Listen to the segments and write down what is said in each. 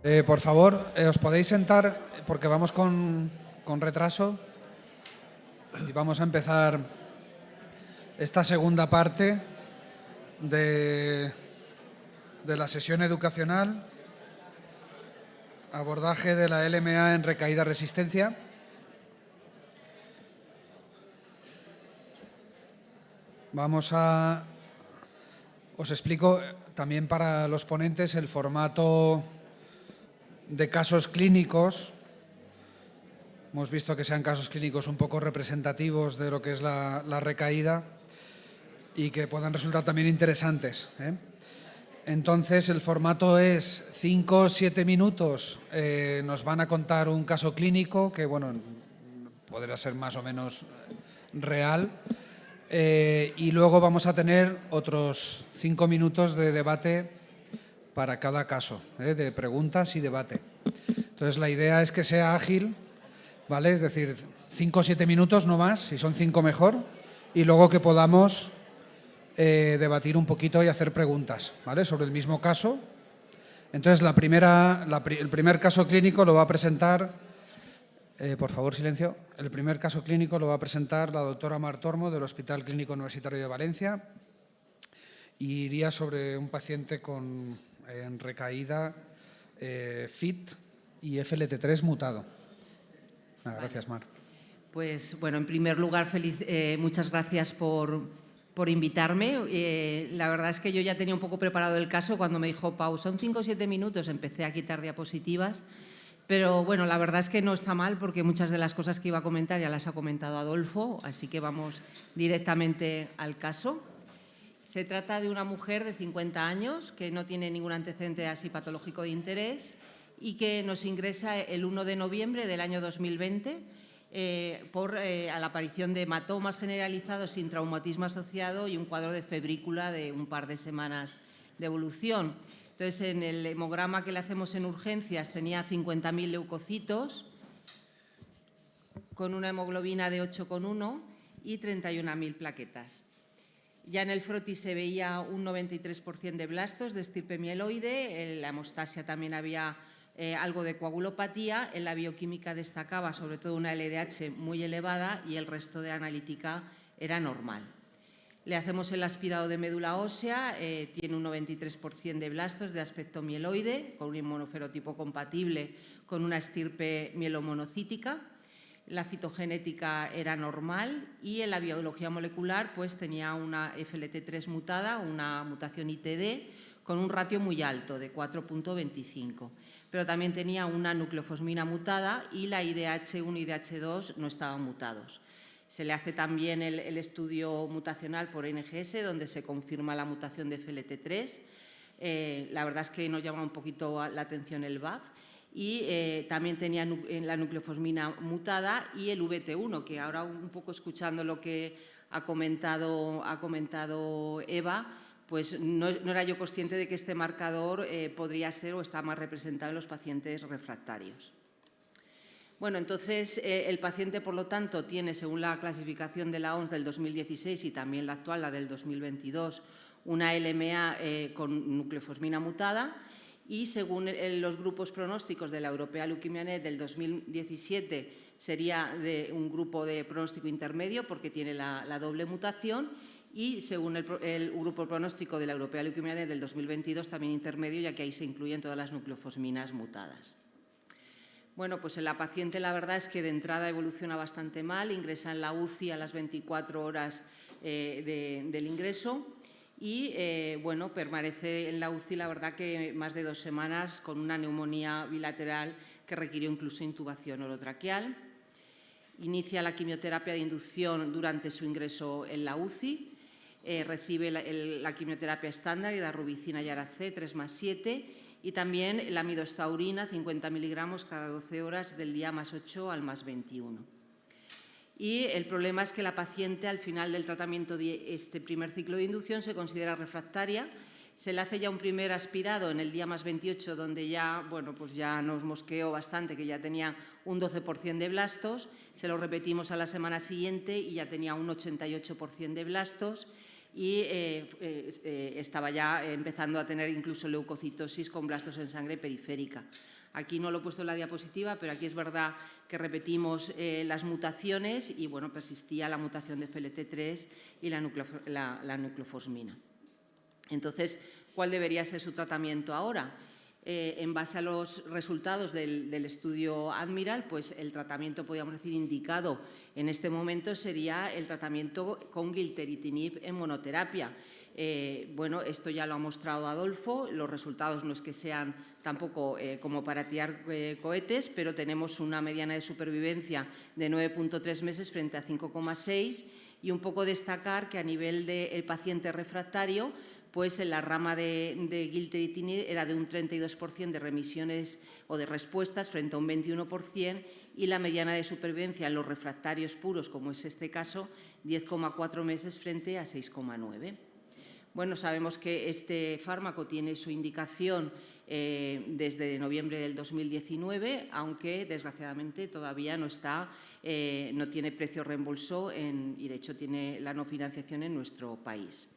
Por favor, os podéis sentar porque vamos con retraso y vamos a empezar esta segunda parte de la sesión educacional, abordaje de la LMA en recaída-resistencia. Os explico también para los ponentes el formato de casos clínicos. Hemos visto que sean casos clínicos un poco representativos de lo que es la recaída y que puedan resultar también interesantes. Entonces, el formato es 5 o 7 minutos. Nos van a contar un caso clínico que, bueno, podrá ser más o menos real. Y luego vamos a tener otros 5 minutos de debate para cada caso, de preguntas y debate. Entonces, la idea es que sea ágil, ¿vale? Es decir, 5 o 7 minutos, no más, si son 5 mejor, y luego que podamos debatir un poquito y hacer preguntas, ¿vale? Sobre el mismo caso. Entonces, el primer caso clínico lo va a presentar, por favor, silencio. El primer caso clínico lo va a presentar la doctora Mar Tormo del Hospital Clínico Universitario de Valencia y iría sobre un paciente en recaída FIT y FLT3 mutado. Nada, gracias, Mar. Pues bueno, en primer lugar, muchas gracias por invitarme. La verdad es que yo ya tenía un poco preparado el caso cuando me dijo Pau, son 5 o 7 minutos, empecé a quitar diapositivas, pero bueno, la verdad es que no está mal porque muchas de las cosas que iba a comentar ya las ha comentado Adolfo, así que vamos directamente al caso. Se trata de una mujer de 50 años que no tiene ningún antecedente así patológico de interés y que nos ingresa el 1 de noviembre del año 2020 a la aparición de hematomas generalizados sin traumatismo asociado y un cuadro de febrícula de un par de semanas de evolución. Entonces, en el hemograma que le hacemos en urgencias tenía 50.000 leucocitos con una hemoglobina de 8,1 y 31.000 plaquetas. Ya en el frotis se veía un 93% de blastos de estirpe mieloide, en la hemostasia también había algo de coagulopatía, en la bioquímica destacaba sobre todo una LDH muy elevada y el resto de analítica era normal. Le hacemos el aspirado de médula ósea, tiene un 93% de blastos de aspecto mieloide, con un inmunofenotipo compatible con una estirpe mielomonocítica. La citogenética era normal y en la biología molecular pues tenía una FLT3 mutada, una mutación ITD, con un ratio muy alto de 4,25. Pero también tenía una nucleofosmina mutada y la IDH1 y IDH2 no estaban mutados. Se le hace también el estudio mutacional por NGS, donde se confirma la mutación de FLT3. La verdad es que nos llama un poquito la atención el BAF. Y también tenía la nucleofosmina mutada y el VT1, que ahora un poco escuchando lo que ha comentado Eva, pues no era yo consciente de que este marcador podría ser o está más representado en los pacientes refractarios. Bueno, entonces el paciente, por lo tanto, tiene, según la clasificación de la OMS del 2016 y también la actual, la del 2022, una LMA con nucleofosmina mutada. Y según los grupos pronósticos de la Europea Leukemia Net del 2017 sería de un grupo de pronóstico intermedio porque tiene la doble mutación y según el grupo pronóstico de la Europea Leukemia Net del 2022 también intermedio, ya que ahí se incluyen todas las nucleofosminas mutadas. Bueno, pues en la paciente la verdad es que de entrada evoluciona bastante mal, ingresa en la UCI a las 24 horas del ingreso. Y bueno, permanece en la UCI la verdad que más de 2 semanas con una neumonía bilateral que requirió incluso intubación orotraqueal. Inicia la quimioterapia de inducción durante su ingreso en la UCI. Recibe la quimioterapia estándar y darubicina y Ara-C 3+7 y también la midostaurina 50 miligramos cada 12 horas del día +8 al +21. Y el problema es que la paciente al final del tratamiento de este primer ciclo de inducción se considera refractaria, se le hace ya un primer aspirado en el día +28 donde ya, bueno, pues ya nos mosqueó bastante, que ya tenía un 12% de blastos, se lo repetimos a la semana siguiente y ya tenía un 88% de blastos y estaba ya empezando a tener incluso leucocitosis con blastos en sangre periférica. Aquí no lo he puesto en la diapositiva, pero aquí es verdad que repetimos las mutaciones y bueno, persistía la mutación de FLT3 y la nucleofosmina. Entonces, ¿cuál debería ser su tratamiento ahora? En base a los resultados del estudio Admiral, pues el tratamiento, podríamos decir, indicado en este momento sería el tratamiento con gilteritinib en monoterapia. Bueno, esto ya lo ha mostrado Adolfo, los resultados no es que sean tampoco como para tirar cohetes, pero tenemos una mediana de supervivencia de 9,3 meses frente a 5,6 y un poco destacar que a nivel del paciente refractario, pues en la rama de gilteritinib era de un 32% de remisiones o de respuestas frente a un 21% y la mediana de supervivencia en los refractarios puros, como es este caso, 10,4 meses frente a 6,9. Bueno, sabemos que este fármaco tiene su indicación desde noviembre del 2019, aunque desgraciadamente todavía no tiene precio reembolso y de hecho tiene la no financiación en nuestro país.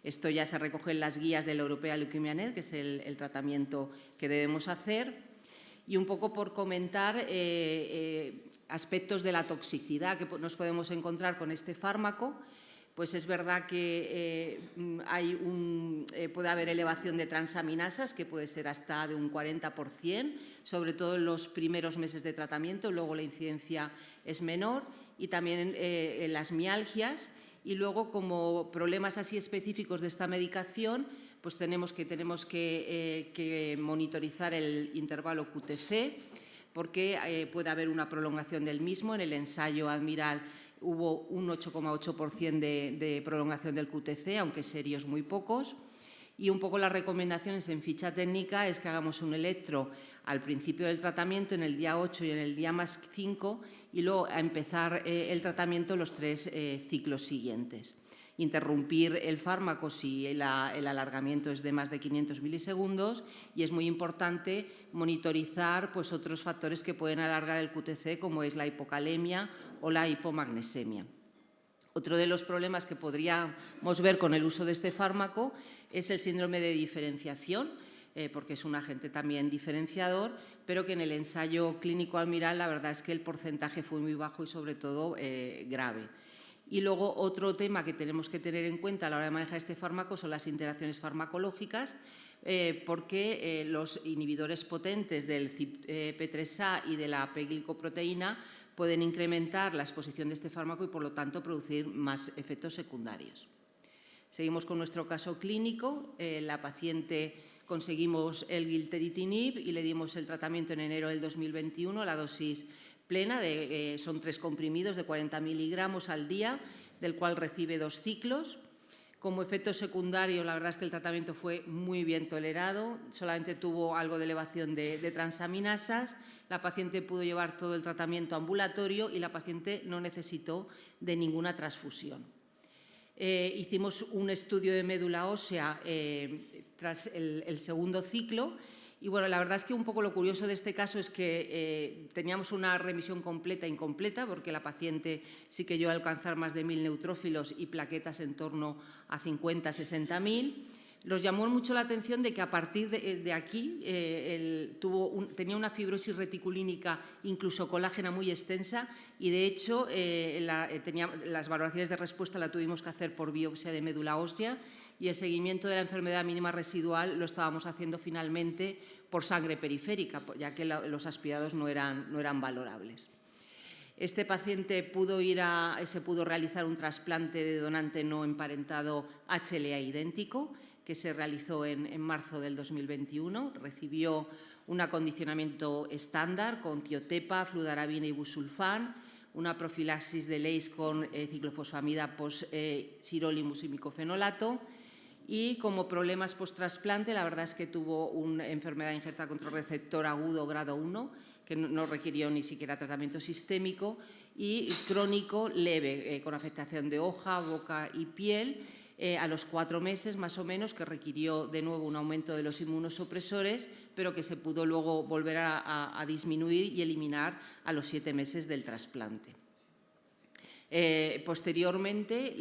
Esto ya se recoge en las guías de la European Leukemia Net, que es el tratamiento que debemos hacer. Y un poco por comentar aspectos de la toxicidad que nos podemos encontrar con este fármaco, pues es verdad que puede haber elevación de transaminasas, que puede ser hasta de un 40%, sobre todo en los primeros meses de tratamiento, luego la incidencia es menor, y también en las mialgias. Y luego, como problemas así específicos de esta medicación, pues tenemos que monitorizar el intervalo QTc, porque puede haber una prolongación del mismo. En el ensayo Admiral hubo un 8,8% de prolongación del QTc, aunque serios muy pocos. Y un poco las recomendaciones en ficha técnica es que hagamos un electro al principio del tratamiento, en el día 8 y en el día más 5, y luego a empezar el tratamiento los 3 ciclos siguientes. Interrumpir el fármaco si el alargamiento es de más de 500 milisegundos y es muy importante monitorizar pues, otros factores que pueden alargar el QTc, como es la hipocalemia o la hipomagnesemia. Otro de los problemas que podríamos ver con el uso de este fármaco es el síndrome de diferenciación, porque es un agente también diferenciador, pero que en el ensayo clínico Admiral la verdad es que el porcentaje fue muy bajo y sobre todo grave. Y luego otro tema que tenemos que tener en cuenta a la hora de manejar este fármaco son las interacciones farmacológicas, porque los inhibidores potentes del CYP3A y de la P-glicoproteína pueden incrementar la exposición de este fármaco y, por lo tanto, producir más efectos secundarios. Seguimos con nuestro caso clínico. La paciente conseguimos el gilteritinib y le dimos el tratamiento en enero del 2021, la dosis plena, son 3 comprimidos de 40 miligramos al día, del cual recibe 2 ciclos. Como efecto secundario, la verdad es que el tratamiento fue muy bien tolerado, solamente tuvo algo de elevación de transaminasas, la paciente pudo llevar todo el tratamiento ambulatorio y la paciente no necesitó de ninguna transfusión. Hicimos un estudio de médula ósea tras el segundo ciclo. Y bueno, la verdad es que un poco lo curioso de este caso es que teníamos una remisión completa e incompleta, porque la paciente sí que llegó a alcanzar más de 1.000 neutrófilos y plaquetas en torno a 50, 60.000. Nos llamó mucho la atención de que a partir de aquí tenía una fibrosis reticulínica, incluso colágena muy extensa, y de hecho las valoraciones de respuesta la tuvimos que hacer por biopsia de médula ósea, y el seguimiento de la enfermedad mínima residual lo estábamos haciendo finalmente por sangre periférica, ya que los aspirados no eran valorables. Este paciente se pudo realizar un trasplante de donante no emparentado HLA idéntico, que se realizó en marzo del 2021. Recibió un acondicionamiento estándar con tiotepa, fludarabina y busulfán, una profilaxis de LACE con ciclofosfamida post-sirolimus y micofenolato. Y como problemas post-trasplante, la verdad es que tuvo una enfermedad injerta contra receptor agudo grado 1, que no requirió ni siquiera tratamiento sistémico, y crónico leve, con afectación de hoja, boca y piel, a los 4 meses más o menos, que requirió de nuevo un aumento de los inmunosupresores, pero que se pudo luego volver a disminuir y eliminar a los 7 meses del trasplante. Posteriormente,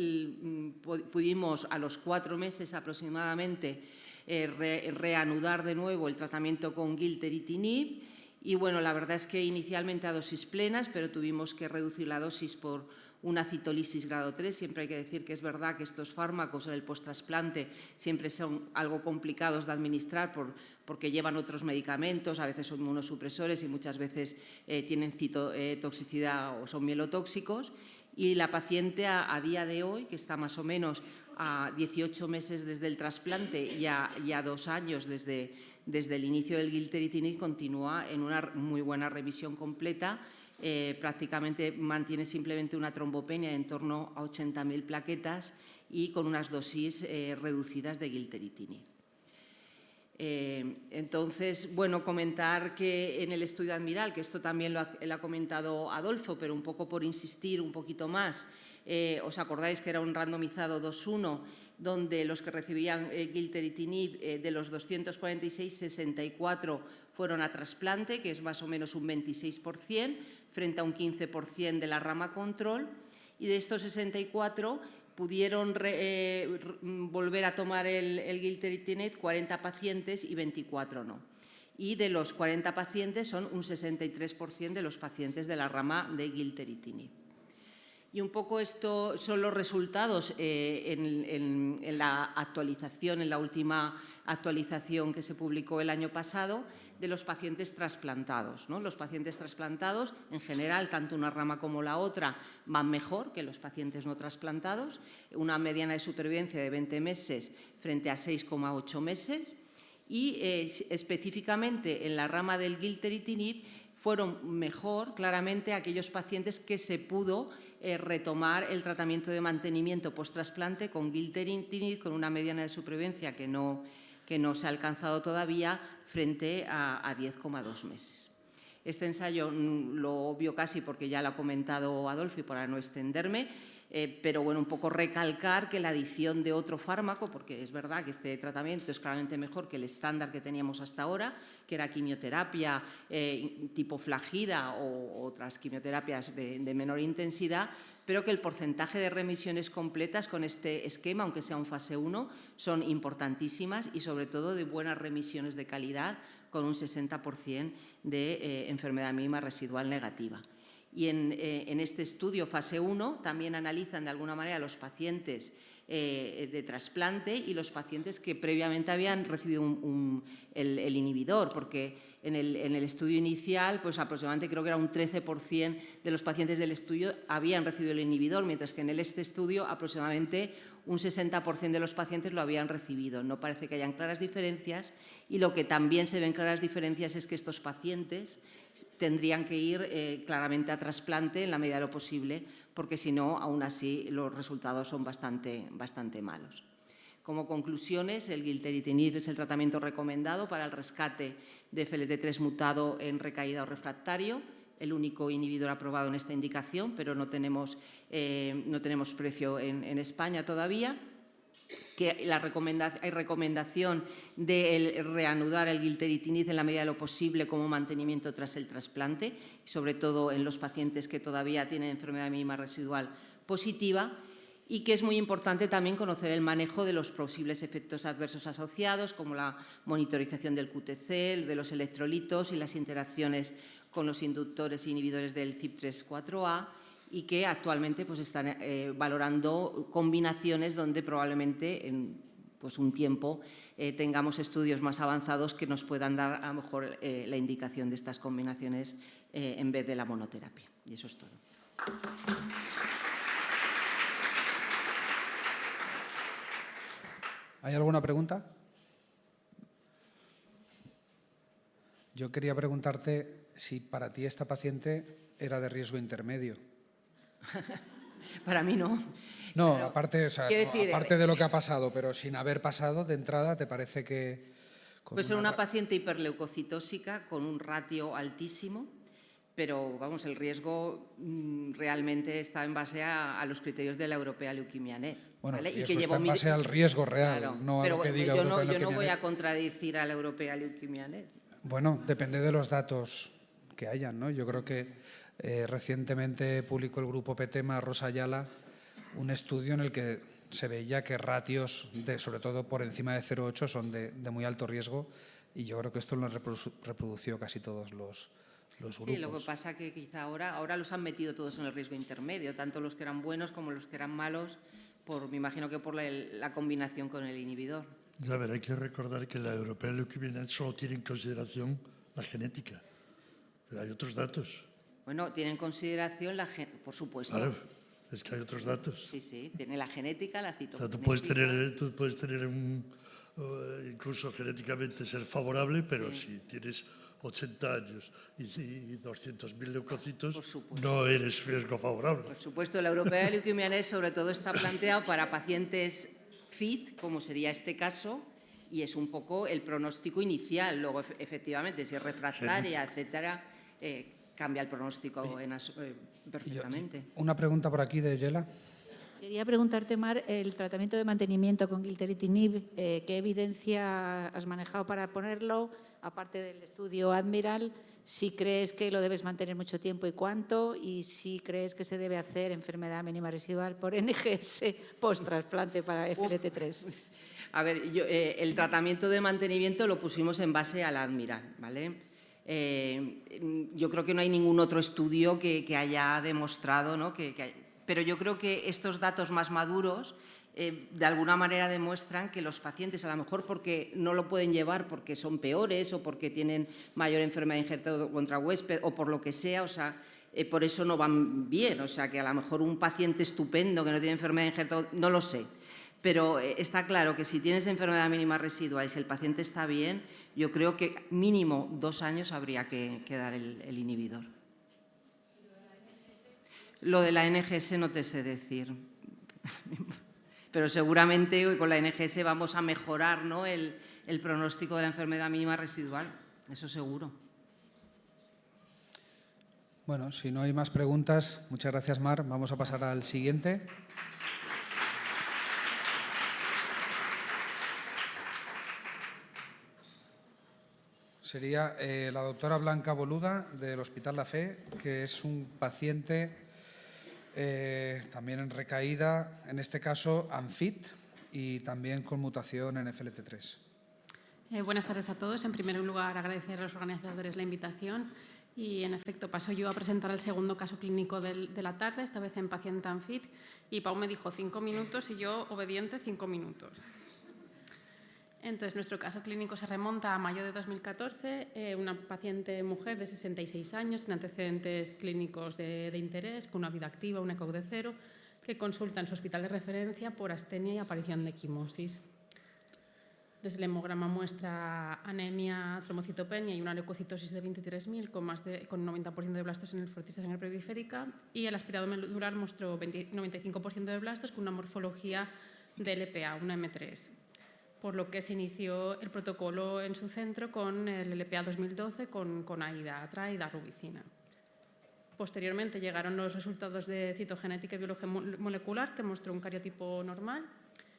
pudimos a los 4 meses aproximadamente reanudar de nuevo el tratamiento con gilteritinib y bueno, la verdad es que inicialmente a dosis plenas, pero tuvimos que reducir la dosis por una citolisis grado 3. Siempre hay que decir que es verdad que estos fármacos en el posttrasplante siempre son algo complicados de administrar porque llevan otros medicamentos, a veces son inmunosupresores y muchas veces tienen citotoxicidad o son mielotóxicos. Y la paciente a día de hoy, que está más o menos a 18 meses desde el trasplante y a 2 años desde el inicio del gilteritinib, continúa en una muy buena remisión completa. Prácticamente mantiene simplemente una trombopenia en torno a 80.000 plaquetas y con unas dosis reducidas de gilteritinib. Entonces, bueno, comentar que en el estudio Admiral, que esto también lo ha comentado Adolfo, pero un poco por insistir un poquito más, ¿os acordáis que era un randomizado 2:1, donde los que recibían gilteritinib, de los 246, 64 fueron a trasplante, que es más o menos un 26%, frente a un 15% de la rama control, y de estos 64 pudieron volver a tomar el gilteritinib 40 pacientes y 24 no. Y de los 40 pacientes son un 63% de los pacientes de la rama de gilteritinib. Y un poco esto son los resultados en la actualización, en la última actualización que se publicó el año pasado, de los pacientes trasplantados, ¿no? Los pacientes trasplantados, en general, tanto una rama como la otra, van mejor que los pacientes no trasplantados, una mediana de supervivencia de 20 meses frente a 6,8 meses. Y específicamente en la rama del gilteritinib fueron mejor, claramente, aquellos pacientes que se pudo retomar el tratamiento de mantenimiento post-trasplante con gilteritinib, con una mediana de supervivencia que no se ha alcanzado todavía, frente a 10,2 meses. Este ensayo lo obvio casi porque ya lo ha comentado Adolfo y para no extenderme, pero bueno, un poco recalcar que la adición de otro fármaco, porque es verdad que este tratamiento es claramente mejor que el estándar que teníamos hasta ahora, que era quimioterapia tipo flagida o otras quimioterapias de menor intensidad, pero que el porcentaje de remisiones completas con este esquema, aunque sea un fase 1, son importantísimas y sobre todo de buenas remisiones de calidad, con un 60% de enfermedad mínima residual negativa. Y en este estudio fase 1 también analizan de alguna manera los pacientes de trasplante y los pacientes que previamente habían recibido el inhibidor, porque en el estudio inicial, pues aproximadamente creo que era un 13% de los pacientes del estudio habían recibido el inhibidor, mientras que en este estudio aproximadamente un 60% de los pacientes lo habían recibido. No parece que hayan claras diferencias y lo que también se ven claras diferencias es que estos pacientes tendrían que ir claramente a trasplante en la medida de lo posible, porque si no, aún así los resultados son bastante malos. Como conclusiones, el gilteritinib es el tratamiento recomendado para el rescate de FLT3 mutado en recaída o refractario, el único inhibidor aprobado en esta indicación, pero no tenemos precio en España todavía. Que hay recomendación de reanudar el gilteritinib en la medida de lo posible como mantenimiento tras el trasplante, sobre todo en los pacientes que todavía tienen enfermedad mínima residual positiva, y que es muy importante también conocer el manejo de los posibles efectos adversos asociados, como la monitorización del QTc, de los electrolitos y las interacciones con los inductores e inhibidores del CYP3A4, y que actualmente pues, están valorando combinaciones donde probablemente en pues, un tiempo tengamos estudios más avanzados que nos puedan dar a lo mejor la indicación de estas combinaciones en vez de la monoterapia. Y eso es todo. ¿Hay alguna pregunta? Yo quería preguntarte si para ti esta paciente era de riesgo intermedio. Para mí no. No, pero, aparte de lo que ha pasado, pero sin haber pasado de entrada, ¿te parece que...? Puede ser una paciente hiperleucocitósica con un ratio altísimo, pero vamos, el riesgo realmente está en base a los criterios de la Europea Leukemia Net. Bueno, ¿vale? y que está en base al riesgo real, claro, no a lo que diga Europea Leukemia Net. Yo no voy a contradecir a la Europea Leukemia Net. Bueno, depende de los datos que hayan, ¿no? Yo creo que Recientemente publicó el grupo PETEMA Rosa Ayala un estudio en el que se veía que ratios, sobre todo por encima de 0,8, son de muy alto riesgo, y yo creo que esto lo han reproducido casi todos los grupos. Sí, lo que pasa que quizá ahora los han metido todos en el riesgo intermedio, tanto los que eran buenos como los que eran malos, me imagino que por la combinación con el inhibidor. A ver, hay que recordar que la European Leukemia Net solo tiene en consideración la genética, pero hay otros datos. Bueno, tiene en consideración por supuesto. Claro, es que hay otros datos. Sí, tiene la genética, la O sea, citogenética. tú puedes tener incluso genéticamente ser favorable, pero si tienes 80 años y 200.000 leucocitos, no eres riesgo favorable. Por supuesto, la European Leukemia Net sobre todo está planteado para pacientes fit, como sería este caso, y es un poco el pronóstico inicial. Luego, efectivamente, si es refractaria, etcétera, cambia el pronóstico perfectamente. Una pregunta por aquí de Yela. Quería preguntarte, Mar, el tratamiento de mantenimiento con gilteritinib, ¿qué evidencia has manejado para ponerlo? Aparte del estudio Admiral, si crees que lo debes mantener mucho tiempo y cuánto, y si crees que se debe hacer enfermedad mínima residual por NGS post-trasplante para FLT3. A ver, el tratamiento de mantenimiento lo pusimos en base al Admiral, ¿vale? Yo creo que no hay ningún otro estudio que haya demostrado, ¿no? Pero yo creo que estos datos más maduros de alguna manera demuestran que los pacientes, a lo mejor porque no lo pueden llevar porque son peores o porque tienen mayor enfermedad injertada contra huésped o por lo que sea, o sea, por eso no van bien. O sea, que a lo mejor un paciente estupendo que no tiene enfermedad injertada, no lo sé. Pero está claro que si tienes enfermedad mínima residual y si el paciente está bien, yo creo que mínimo 2 años habría que dar el inhibidor. Lo de la NGS no te sé decir, pero seguramente con la NGS vamos a mejorar, ¿no?, el pronóstico de la enfermedad mínima residual, eso seguro. Bueno, si no hay más preguntas, muchas gracias, Mar. Vamos a pasar al siguiente. Sería la doctora Blanca Boluda, del Hospital La Fe, que es un paciente también en recaída, en este caso ANFIT, y también con mutación en FLT3. Buenas tardes a todos. En primer lugar, agradecer a los organizadores la invitación y, en efecto, paso yo a presentar el segundo caso clínico de la tarde, esta vez en paciente ANFIT, y Pau me dijo 5 minutos y yo, obediente, 5 minutos. Entonces, nuestro caso clínico se remonta a mayo de 2014, una paciente mujer de 66 años, sin antecedentes clínicos de interés, con una vida activa, un ECOG de 0, que consulta en su hospital de referencia por astenia y aparición de equimosis. Desde el hemograma muestra anemia, trombocitopenia y una leucocitosis de 23.000 con 90% de blastos en el frotis de sangre periférica, y el aspirado medular mostró 95% de blastos con una morfología de LPA, una M3. Por lo que se inició el protocolo en su centro con el LPA 2012 con AIDA, ATRA y darubicina. Posteriormente llegaron los resultados de citogenética y biología molecular, que mostró un cariotipo normal.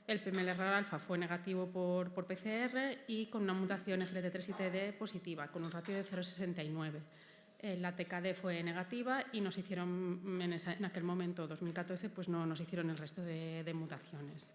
El PMLR alfa fue negativo por PCR y con una mutación FLT3 y TD positiva, con un ratio de 0,69. La TKD fue negativa y nos hicieron, en aquel momento, 2014, pues no nos hicieron el resto de mutaciones.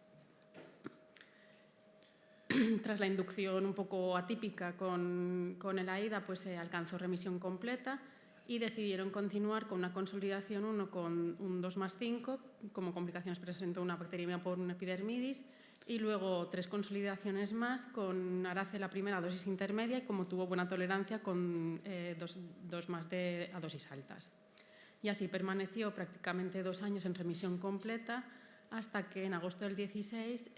Tras la inducción un poco atípica con el AIDA, pues se alcanzó remisión completa y decidieron continuar con una consolidación 1 con un 2+5. Como complicaciones presentó una bacteriemia por un epidermidis, y luego 3 consolidaciones más con Arace la primera dosis intermedia, y como tuvo buena tolerancia con 2+D a dosis altas. Y así permaneció prácticamente 2 años en remisión completa, hasta que en agosto del 16,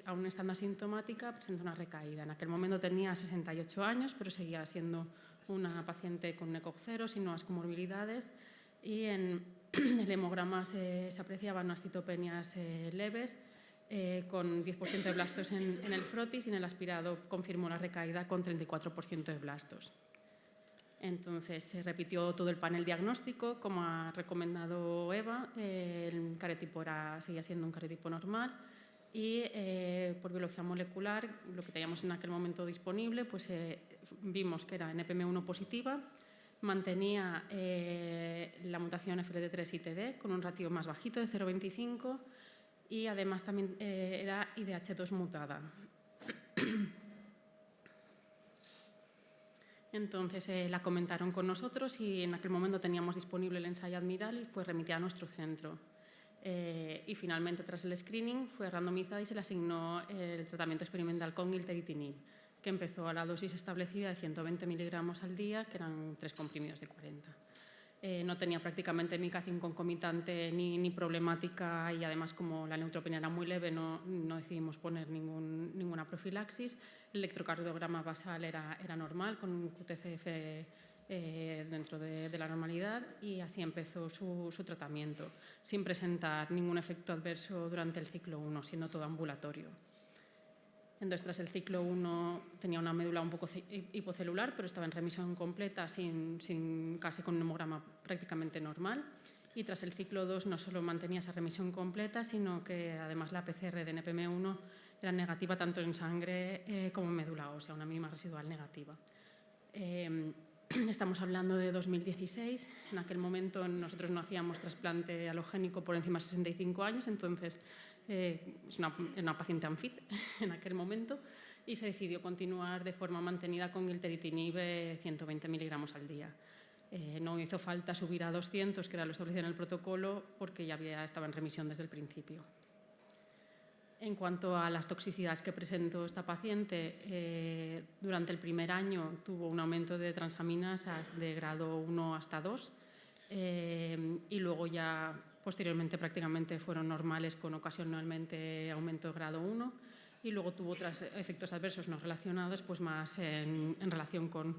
aún estando asintomática, presentó una recaída. En aquel momento tenía 68 años, pero seguía siendo una paciente con un ECOG 0, sin nuevas comorbilidades, y en el hemograma se apreciaban unas citopenias leves, con 10% de blastos en el frotis, y en el aspirado confirmó la recaída con 34% de blastos. Entonces se repitió todo el panel diagnóstico, como ha recomendado Eva. El cariotipo seguía siendo un cariotipo normal, y por biología molecular, lo que teníamos en aquel momento disponible, pues vimos que era NPM1 positiva, Mantenía la mutación FLT3 y TD con un ratio más bajito de 0,25 y además también era IDH2 mutada. Entonces la comentaron con nosotros y en aquel momento teníamos disponible el ensayo Admiral y fue remitida a nuestro centro. Y finalmente, tras el screening, fue randomizada y se le asignó el tratamiento experimental con gilteritinib, que empezó a la dosis establecida de 120 miligramos al día, que eran 3 comprimidos de 40. No tenía prácticamente micación concomitante ni problemática y además, como la neutropenia era muy leve, no decidimos poner ninguna profilaxis. El electrocardiograma basal era normal, con un QTCF dentro de la normalidad, y así empezó su tratamiento, sin presentar ningún efecto adverso durante el ciclo 1, siendo todo ambulatorio. Entonces, tras el ciclo 1 tenía una médula un poco hipocelular, pero estaba en remisión completa, casi con un hemograma prácticamente normal. Y tras el ciclo 2 no solo mantenía esa remisión completa, sino que además la PCR de NPM1 era negativa tanto en sangre como en médula ósea, una mínima residual negativa. Estamos hablando de 2016. En aquel momento nosotros no hacíamos trasplante halogénico por encima de 65 años, entonces es una paciente ANFIT en aquel momento, y se decidió continuar de forma mantenida con gilteritinib 120 miligramos al día. No hizo falta subir a 200, que era lo establecido en el protocolo, porque ya estaba en remisión desde el principio. En cuanto a las toxicidades que presentó esta paciente, durante el primer año tuvo un aumento de transaminasas de grado 1 hasta 2 y luego ya posteriormente prácticamente fueron normales, con ocasionalmente aumento de grado 1, y luego tuvo otros efectos adversos no relacionados, pues más en relación con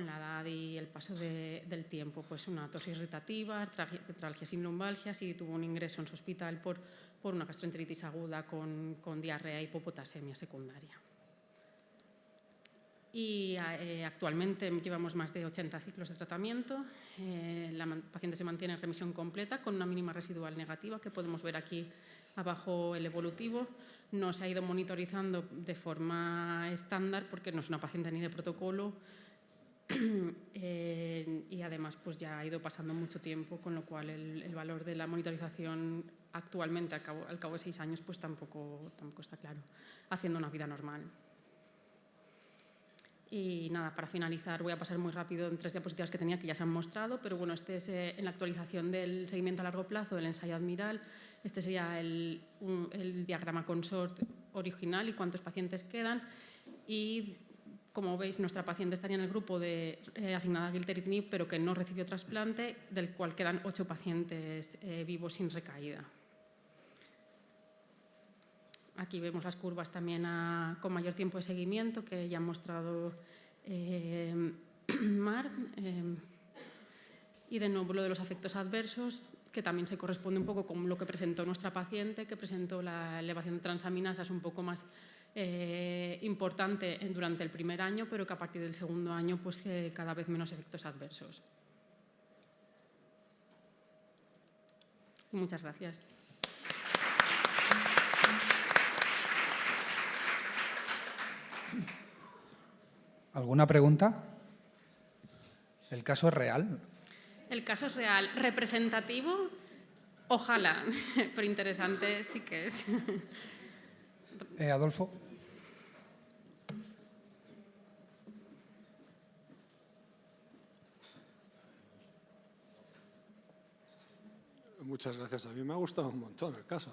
la edad y el paso del tiempo, pues una tos irritativa, artralgias y lumbalgias, y tuvo un ingreso en su hospital por una gastroenteritis aguda con diarrea y hipopotasemia secundaria. Y actualmente llevamos más de 80 ciclos de tratamiento. La paciente se mantiene en remisión completa con una mínima residual negativa, que podemos ver aquí abajo el evolutivo. No se ha ido monitorizando de forma estándar porque no es una paciente ni de protocolo, y además pues ya ha ido pasando mucho tiempo, con lo cual el valor de la monitorización actualmente al cabo de 6 años pues tampoco está claro, haciendo una vida normal. Y nada, para finalizar voy a pasar muy rápido en 3 diapositivas que tenía, que ya se han mostrado, pero bueno, este es en la actualización del seguimiento a largo plazo del ensayo Admiral. Este sería el diagrama consort original y cuántos pacientes quedan. Y como veis, nuestra paciente estaría en el grupo asignada a gilteritinib, pero que no recibió trasplante, del cual quedan 8 pacientes vivos sin recaída. Aquí vemos las curvas también con mayor tiempo de seguimiento, que ya ha mostrado Mar. Y de nuevo lo de los efectos adversos, que también se corresponde un poco con lo que presentó nuestra paciente, que presentó la elevación de transaminasas un poco más importante durante el primer año, pero que a partir del segundo año pues cada vez menos efectos adversos. Muchas gracias. ¿Alguna pregunta? ¿El caso es real? El caso es real. ¿Representativo? Ojalá, pero interesante sí que es. Adolfo. Muchas gracias. A mí me ha gustado un montón el caso.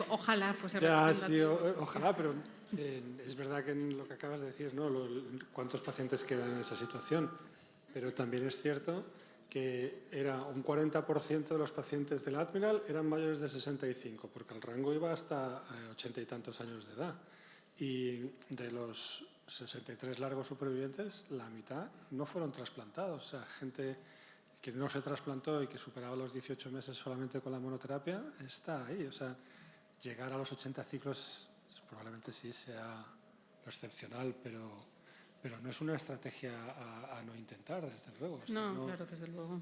Ojalá fuese representativo. Sí, ojalá, pero es verdad que en lo que acabas de decir, ¿no? ¿Cuántos pacientes quedan en esa situación? Pero también es cierto que era un 40% de los pacientes del Admiral eran mayores de 65, porque el rango iba hasta 80 y tantos años de edad. Y de los 63 largos supervivientes, la mitad no fueron trasplantados. O sea, gente que no se trasplantó y que superaba los 18 meses solamente con la monoterapia, está ahí. O sea, llegar a los 80 ciclos probablemente sí sea lo excepcional, pero no es una estrategia a no intentar, desde luego. O sea, no, claro, desde luego.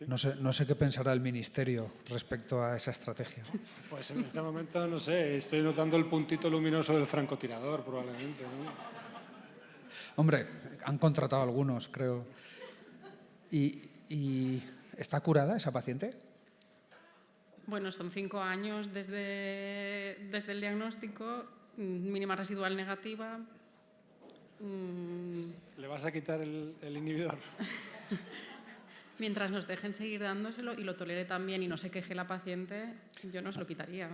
No sé qué pensará el Ministerio respecto a esa estrategia. Pues en este momento, no sé, estoy notando el puntito luminoso del francotirador, probablemente, ¿no? Hombre, han contratado algunos, creo. ¿Y está curada esa paciente? Bueno, son 5 años desde el diagnóstico, mínima residual negativa. ¿Le vas a quitar el inhibidor? Mientras nos dejen seguir dándoselo y lo tolere también y no se queje la paciente, yo no se lo quitaría.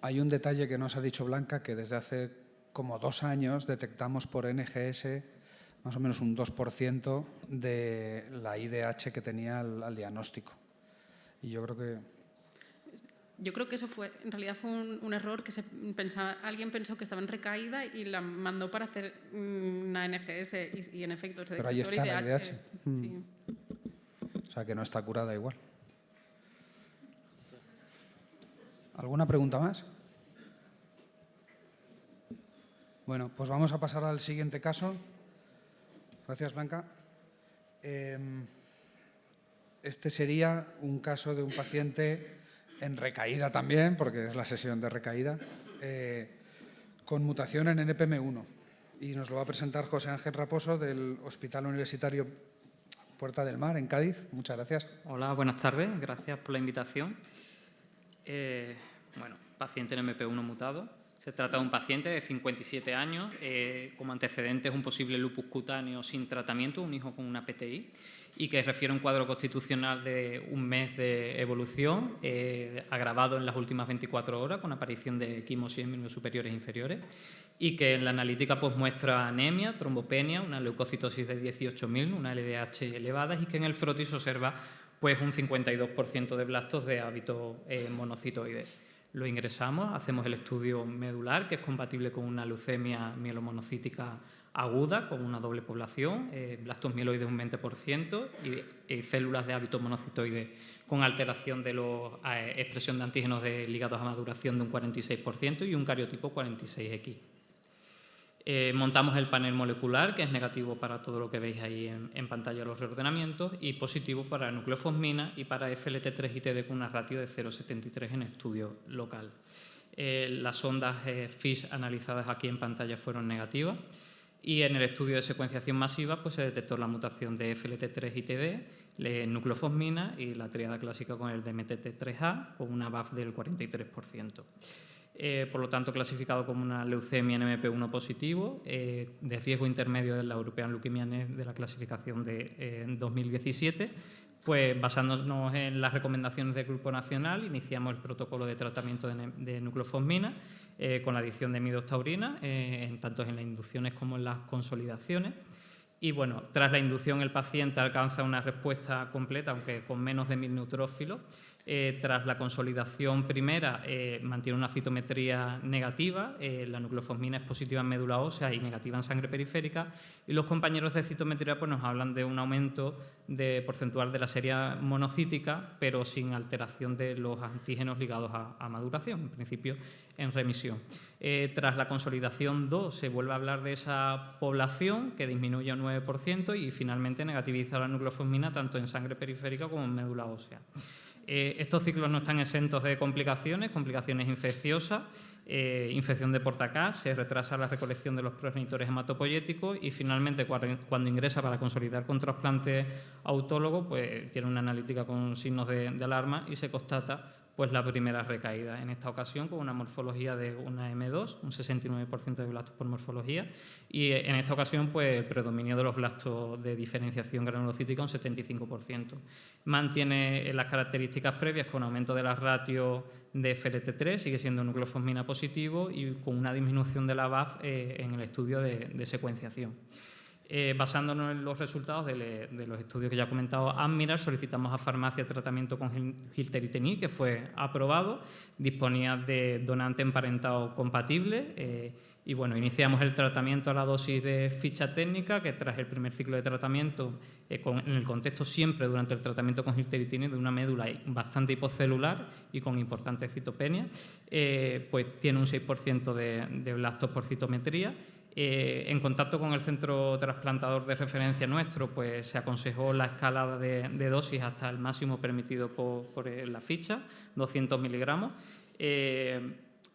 Hay un detalle que nos ha dicho Blanca, que desde hace como 2 años detectamos por NGS más o menos un 2% de la IDH que tenía al diagnóstico. Y yo creo que eso en realidad fue un error que alguien pensó que estaba en recaída y la mandó para hacer una NGS y en efecto se pero ahí detectó está la IDH. Sí. O sea que no está curada igual. ¿Alguna pregunta más? Bueno, pues vamos a pasar al siguiente caso. Gracias, Blanca. Este sería un caso de un paciente en recaída también, porque es la sesión de recaída, con mutación en NPM1. Y nos lo va a presentar José Ángel Raposo del Hospital Universitario Puerta del Mar, en Cádiz. Muchas gracias. Hola, buenas tardes. Gracias por la invitación. Paciente en MP1 mutado. Se trata de un paciente de 57 años, como antecedentes un posible lupus cutáneo sin tratamiento, un hijo con una PTI, y que refiere a un cuadro constitucional de un mes de evolución, agravado en las últimas 24 horas con aparición de quimosis en miembros superiores e inferiores, y que en la analítica pues, muestra anemia, trombopenia, una leucocitosis de 18.000, una LDH elevada, y que en el frotis observa pues, un 52% de blastos de hábito monocitoide. Lo ingresamos, hacemos el estudio medular, que es compatible con una leucemia mielomonocítica aguda, con una doble población, blastos mieloides un 20% y células de hábito monocitoide con alteración de la expresión de antígenos ligados a maduración de un 46% y un cariotipo 46X. Montamos el panel molecular, que es negativo para todo lo que veis ahí en pantalla, los reordenamientos, y positivo para nucleofosmina y para FLT3-ITD con una ratio de 0,73 en estudio local. Las ondas FISH analizadas aquí en pantalla fueron negativas y en el estudio de secuenciación masiva pues, se detectó la mutación de FLT3-ITD, nucleofosmina y la tríada clásica con el DMTT3A con una BAF del 43%. Por lo tanto, clasificado como una leucemia en MP1 positivo, de riesgo intermedio de la European Leukemia Net de la clasificación de 2017, pues basándonos en las recomendaciones del Grupo Nacional, iniciamos el protocolo de tratamiento de nucleofosmina con la adición de midostaurina, tanto en las inducciones como en las consolidaciones. Y bueno, tras la inducción el paciente alcanza una respuesta completa, aunque con menos de 1000 neutrófilos. Tras la consolidación primera mantiene una citometría negativa, la nucleofosmina es positiva en médula ósea y negativa en sangre periférica, y los compañeros de citometría pues, nos hablan de un aumento porcentual de la serie monocítica, pero sin alteración de los antígenos ligados a maduración, en principio en remisión. Tras la consolidación 2 se vuelve a hablar de esa población que disminuye un 9% y finalmente negativiza la nucleofosmina tanto en sangre periférica como en médula ósea. Estos ciclos no están exentos de complicaciones infecciosas, infección de porta-K, se retrasa la recolección de los progenitores hematopoyéticos y finalmente cuando ingresa para consolidar con trasplante autólogo, pues tiene una analítica con signos de alarma y se constata pues la primera recaída, en esta ocasión con una morfología de una M2, un 69% de blastos por morfología, y en esta ocasión pues el predominio de los blastos de diferenciación granulocítica un 75%. Mantiene las características previas con aumento de la ratio de FLT3, sigue siendo nucleofosmina positivo y con una disminución de la BAF en el estudio de secuenciación. Basándonos en los resultados de los estudios que ya he comentado, Admiral, solicitamos a farmacia tratamiento con gilteritinib, que fue aprobado, disponía de donante emparentado compatible y bueno, iniciamos el tratamiento a la dosis de ficha técnica, que tras el primer ciclo de tratamiento, en el contexto siempre durante el tratamiento con gilteritinib de una médula bastante hipocelular y con importante citopenia, pues tiene un 6% de blastos por citometría. En contacto con el centro trasplantador de referencia nuestro, pues se aconsejó la escalada de dosis hasta el máximo permitido por la ficha, 200 miligramos.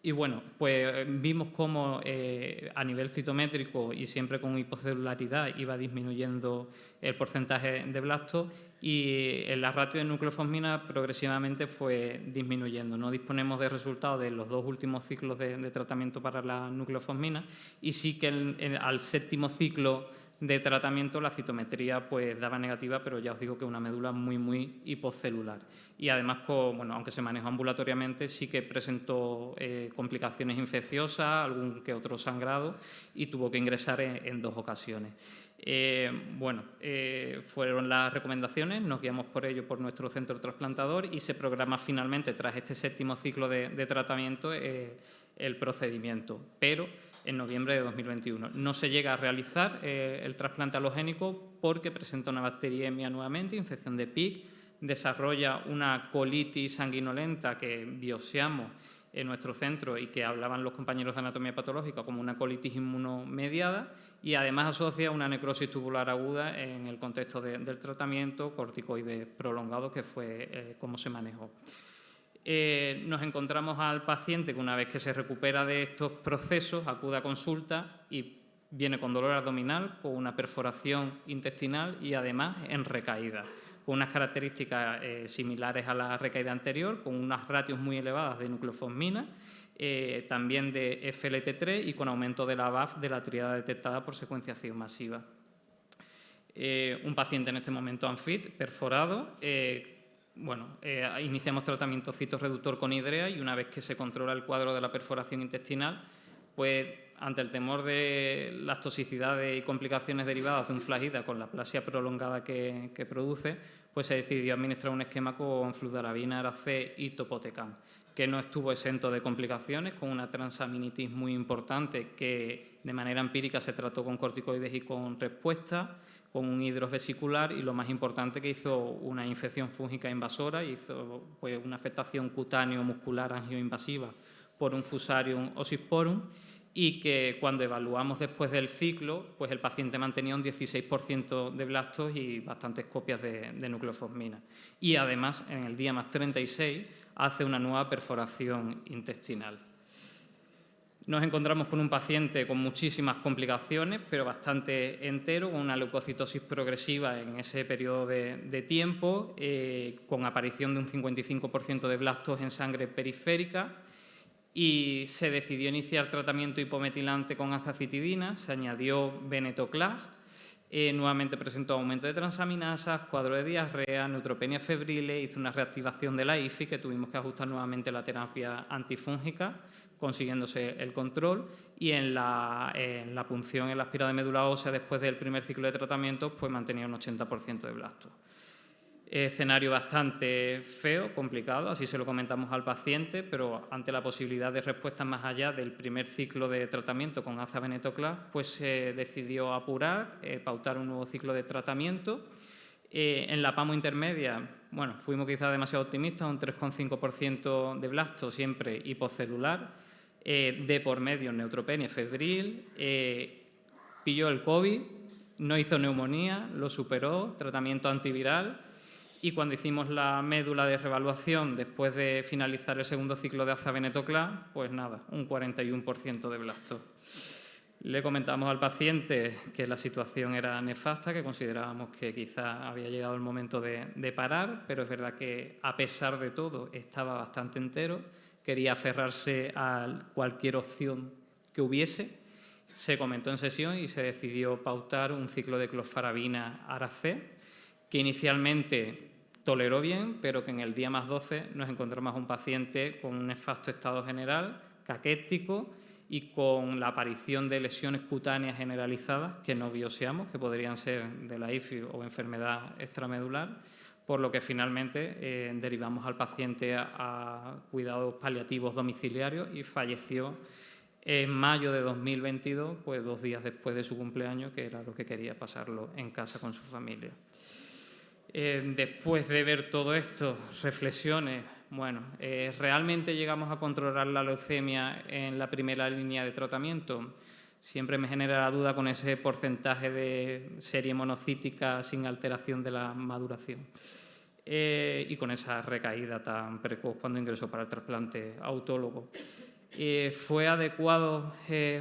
Y bueno, pues vimos cómo a nivel citométrico y siempre con hipocelularidad iba disminuyendo el porcentaje de blastos y la ratio de nucleofosmina progresivamente fue disminuyendo. No disponemos de resultados de los 2 últimos ciclos de tratamiento para la nucleofosmina y sí que al 7º ciclo de tratamiento la citometría pues daba negativa, pero ya os digo que una médula muy hipocelular. Y además, aunque se manejó ambulatoriamente, sí que presentó complicaciones infecciosas, algún que otro sangrado y tuvo que ingresar en 2 ocasiones. Fueron las recomendaciones, nos guiamos por ello por nuestro centro trasplantador y se programa finalmente, tras este 7º ciclo de tratamiento, el procedimiento, pero en noviembre de 2021. No se llega a realizar el trasplante halogénico porque presenta una bacteriemia nuevamente, infección de PIC, desarrolla una colitis sanguinolenta que biopsiamos en nuestro centro y que hablaban los compañeros de anatomía patológica como una colitis inmunomediada y además asocia una necrosis tubular aguda en el contexto del tratamiento corticoide prolongado, que fue como se manejó. Nos encontramos al paciente que una vez que se recupera de estos procesos acude a consulta y viene con dolor abdominal, con una perforación intestinal y además en recaída, con unas características similares a la recaída anterior, con unas ratios muy elevadas de nucleofosmina, también de FLT3 y con aumento de la VAF de la tríada detectada por secuenciación masiva. Un paciente en este momento ANFIT, perforado. Iniciamos tratamiento citorreductor con hidrea y una vez que se controla el cuadro de la perforación intestinal, pues ante el temor de las toxicidades y complicaciones derivadas de un flagida con la aplasia prolongada que produce, pues se decidió administrar un esquema con fludarabina, Ara-C y Topotecan, que no estuvo exento de complicaciones, con una transaminitis muy importante que de manera empírica se trató con corticoides y con respuesta, con un hidros vesicular y lo más importante que hizo una infección fúngica invasora, hizo pues, una afectación cutáneo-muscular angioinvasiva por un Fusarium oxysporum y que cuando evaluamos después del ciclo, pues el paciente mantenía un 16% de blastos y bastantes copias de nucleofosmina. Y además, en el día más 36, hace una nueva perforación intestinal. Nos encontramos con un paciente con muchísimas complicaciones, pero bastante entero, con una leucocitosis progresiva en ese periodo de tiempo, con aparición de un 55% de blastos en sangre periférica, y se decidió iniciar tratamiento hipometilante con azacitidina, se añadió venetoclax, nuevamente presentó aumento de transaminasas, cuadro de diarrea, neutropenia febriles, hizo una reactivación de la IFI que tuvimos que ajustar nuevamente la terapia antifúngica, consiguiéndose el control, y en la punción en la espiral de médula ósea después del primer ciclo de tratamiento pues mantenía un 80% de blastos. Escenario bastante feo, complicado, así se lo comentamos al paciente, pero ante la posibilidad de respuestas más allá del primer ciclo de tratamiento con azavenetoclax, pues se decidió apurar, pautar un nuevo ciclo de tratamiento. En la PAMO intermedia, fuimos quizás demasiado optimistas, un 3,5% de blastos, siempre hipocelular, de por medio neutropenia febril, pilló el COVID, no hizo neumonía, lo superó, tratamiento antiviral. Y cuando hicimos la médula de reevaluación después de finalizar el segundo ciclo de azavenetoclax, pues nada, un 41% de blastos. Le comentamos al paciente que la situación era nefasta, que considerábamos que quizá había llegado el momento de parar, pero es verdad que a pesar de todo estaba bastante entero, quería aferrarse a cualquier opción que hubiese. Se comentó en sesión y se decidió pautar un ciclo de clofarabina Ara-C, que inicialmente toleró bien, pero que en el día más 12 nos encontramos a un paciente con un nefasto estado general, caquético y con la aparición de lesiones cutáneas generalizadas que no biopsiamos, que podrían ser de la IFI o enfermedad extramedular, por lo que finalmente derivamos al paciente a cuidados paliativos domiciliarios y falleció en mayo de 2022, pues 2 días después de su cumpleaños, que era lo que quería pasarlo en casa con su familia. Después de ver todo esto, reflexiones, ¿realmente llegamos a controlar la leucemia en la primera línea de tratamiento? Siempre me genera la duda con ese porcentaje de serie monocítica sin alteración de la maduración y con esa recaída tan precoz cuando ingresó para el trasplante autólogo. ¿Fue adecuado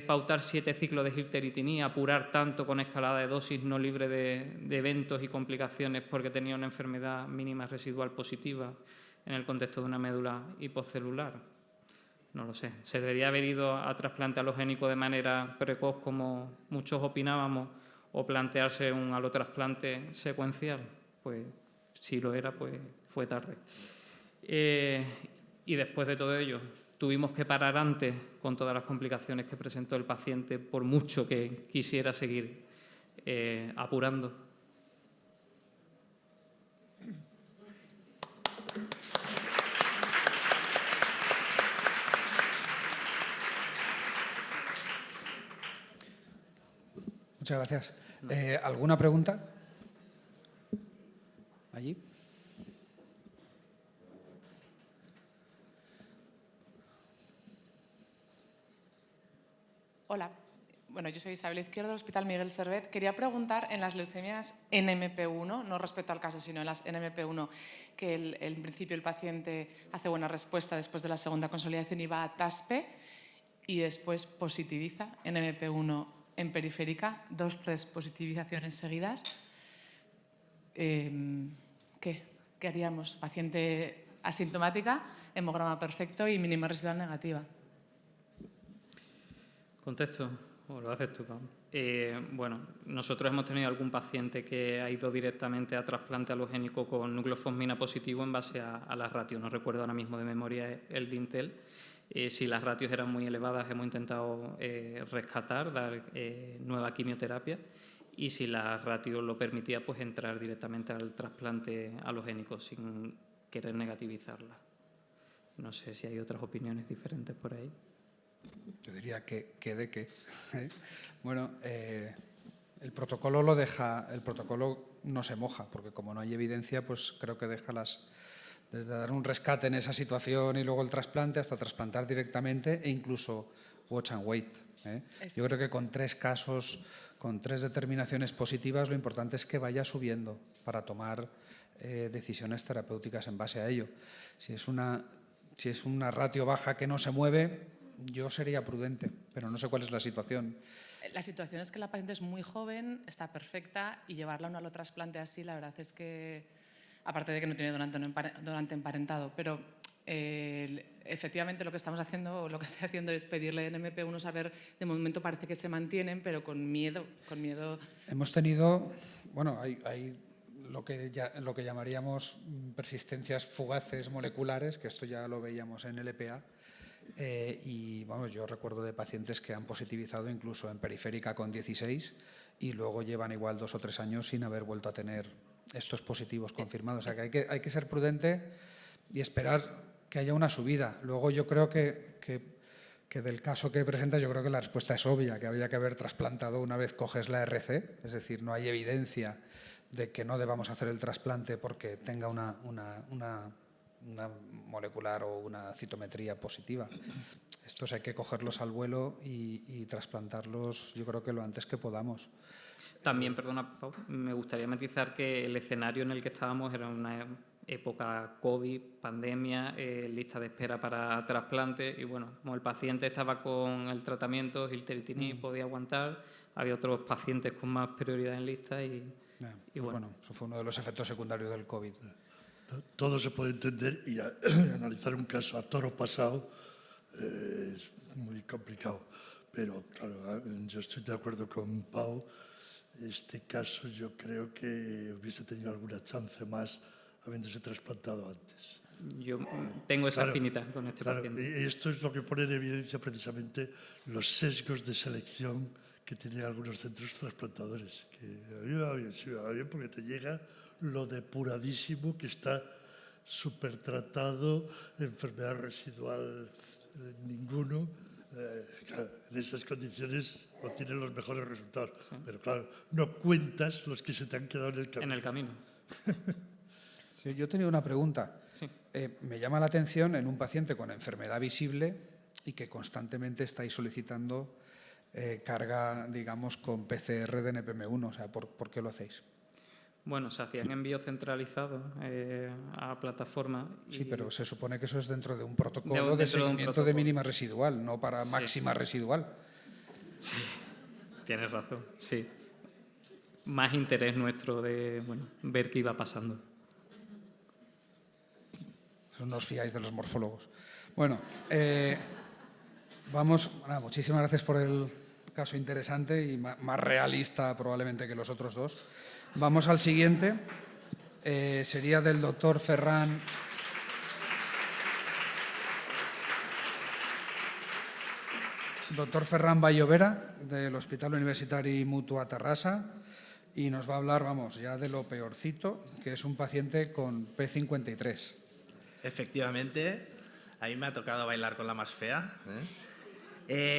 pautar 7 ciclos de gilteritinib, apurar tanto con escalada de dosis no libre de eventos y complicaciones porque tenía una enfermedad mínima residual positiva en el contexto de una médula hipocelular? No lo sé. ¿Se debería haber ido a trasplante alogénico de manera precoz, como muchos opinábamos, o plantearse un alotrasplante secuencial? Pues si lo era, pues fue tarde. Y después de todo ello, tuvimos que parar antes con todas las complicaciones que presentó el paciente, por mucho que quisiera seguir apurando. Muchas gracias. ¿Alguna pregunta? Allí. Hola, bueno, yo soy Isabel Izquierdo, del Hospital Miguel Servet. Quería preguntar en las leucemias NMP1, no respecto al caso, sino en las NMP1, que en principio el paciente hace buena respuesta después de la segunda consolidación y va a TASPE y después positiviza NMP1 en periférica, 2-3 positivizaciones seguidas. ¿Qué haríamos? Paciente asintomática, hemograma perfecto y mínima residual negativa. ¿Contesto? ¿O lo haces tú, Pablo? Bueno, nosotros hemos tenido algún paciente que ha ido directamente a trasplante alogénico con nucleofosmina positivo en base a las ratios. No recuerdo ahora mismo de memoria el de Intel. Si las ratios eran muy elevadas, hemos intentado rescatar, dar nueva quimioterapia. Y si la ratio lo permitía, pues entrar directamente al trasplante alogénico sin querer negativizarla. No sé si hay otras opiniones diferentes por ahí. Yo diría que de qué. Bueno, el protocolo lo deja, el protocolo no se moja, porque como no hay evidencia, pues creo que deja desde dar un rescate en esa situación y luego el trasplante hasta trasplantar directamente e incluso watch and wait. Yo creo que con 3 casos, con 3 determinaciones positivas, lo importante es que vaya subiendo para tomar decisiones terapéuticas en base a ello. Si es una ratio baja que no se mueve, yo sería prudente, pero no sé cuál es la situación. La situación es que la paciente es muy joven, está perfecta y llevarla a un alotrasplante así, la verdad es que, aparte de que no tiene donante emparentado, pero efectivamente lo que estamos haciendo, o lo que estoy haciendo es pedirle NMP1, saber, de momento parece que se mantienen, pero con miedo. Hemos tenido, bueno, hay lo que llamaríamos persistencias fugaces moleculares, que esto ya lo veíamos en LPA. Y vamos, yo recuerdo de pacientes que han positivizado incluso en periférica con 16 y luego llevan igual 2 o 3 años sin haber vuelto a tener estos positivos confirmados. O sea que hay que ser prudente y esperar que haya una subida. Luego yo creo que del caso que presentas, yo creo que la respuesta es obvia, que había que haber trasplantado una vez coges la RC, es decir, no hay evidencia de que no debamos hacer el trasplante porque tenga una molecular o una citometría positiva. Estos hay que cogerlos al vuelo y trasplantarlos, yo creo que lo antes que podamos. También, perdona, Pau, me gustaría matizar que el escenario en el que estábamos era una época COVID, pandemia, lista de espera para trasplante y bueno, como el paciente estaba con el tratamiento, gilteritinib, podía aguantar, había otros pacientes con más prioridad en lista y bueno, eso fue uno de los efectos secundarios del COVID. Todo se puede entender y analizar un caso a toro pasado es muy complicado. Pero, claro, yo estoy de acuerdo con Pau. Este caso yo creo que hubiese tenido alguna chance más habiéndose trasplantado antes. Yo tengo esa espinita con este paciente. Y esto es lo que pone en evidencia precisamente los sesgos de selección que tienen algunos centros trasplantadores. Que a mí me va bien porque te llega lo depuradísimo que está supertratado, enfermedad residual ninguno. Claro, en esas condiciones obtienen los mejores resultados. Sí. Pero claro, no cuentas los que se te han quedado en el camino. En el camino. Sí, yo tenía una pregunta. Sí. Me llama la atención en un paciente con enfermedad visible y que constantemente estáis solicitando carga, digamos, con PCR de NPM1. O sea, ¿por qué lo hacéis? Bueno, se hacían envíos centralizados a plataforma. Sí, pero se supone que eso es dentro de un protocolo de dentro de un seguimiento de protocolo. mínima residual, no para máxima residual. Sí, tienes razón, sí. Más interés nuestro de ver qué iba pasando. No os fiáis de los morfólogos. Bueno, muchísimas gracias por el caso interesante y más realista probablemente que los otros dos. Vamos al siguiente. Sería del doctor Ferran. Doctor Ferran Vallovera, del Hospital Universitari Mutua Terrassa, y nos va a hablar, ya de lo peorcito, que es un paciente con P53. Efectivamente, a mí me ha tocado bailar con la más fea.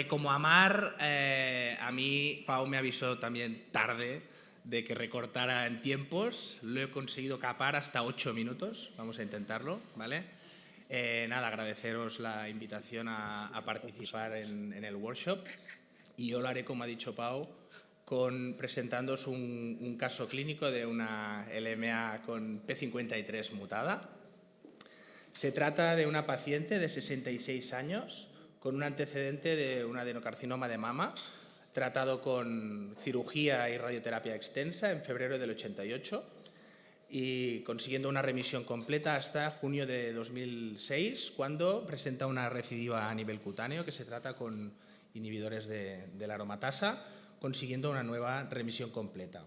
Como Amar, a mí Pau me avisó también tarde de que recortara en tiempos. Lo he conseguido capar hasta 8 minutos. Vamos a intentarlo, ¿vale? Nada, agradeceros la invitación a participar en el workshop. Y yo lo haré, como ha dicho Pau, presentándoos un caso clínico de una LMA con P53 mutada. Se trata de una paciente de 66 años con un antecedente de un adenocarcinoma de mama, tratado con cirugía y radioterapia extensa en febrero del 88 y consiguiendo una remisión completa hasta junio de 2006, cuando presenta una recidiva a nivel cutáneo que se trata con inhibidores de la aromatasa, consiguiendo una nueva remisión completa.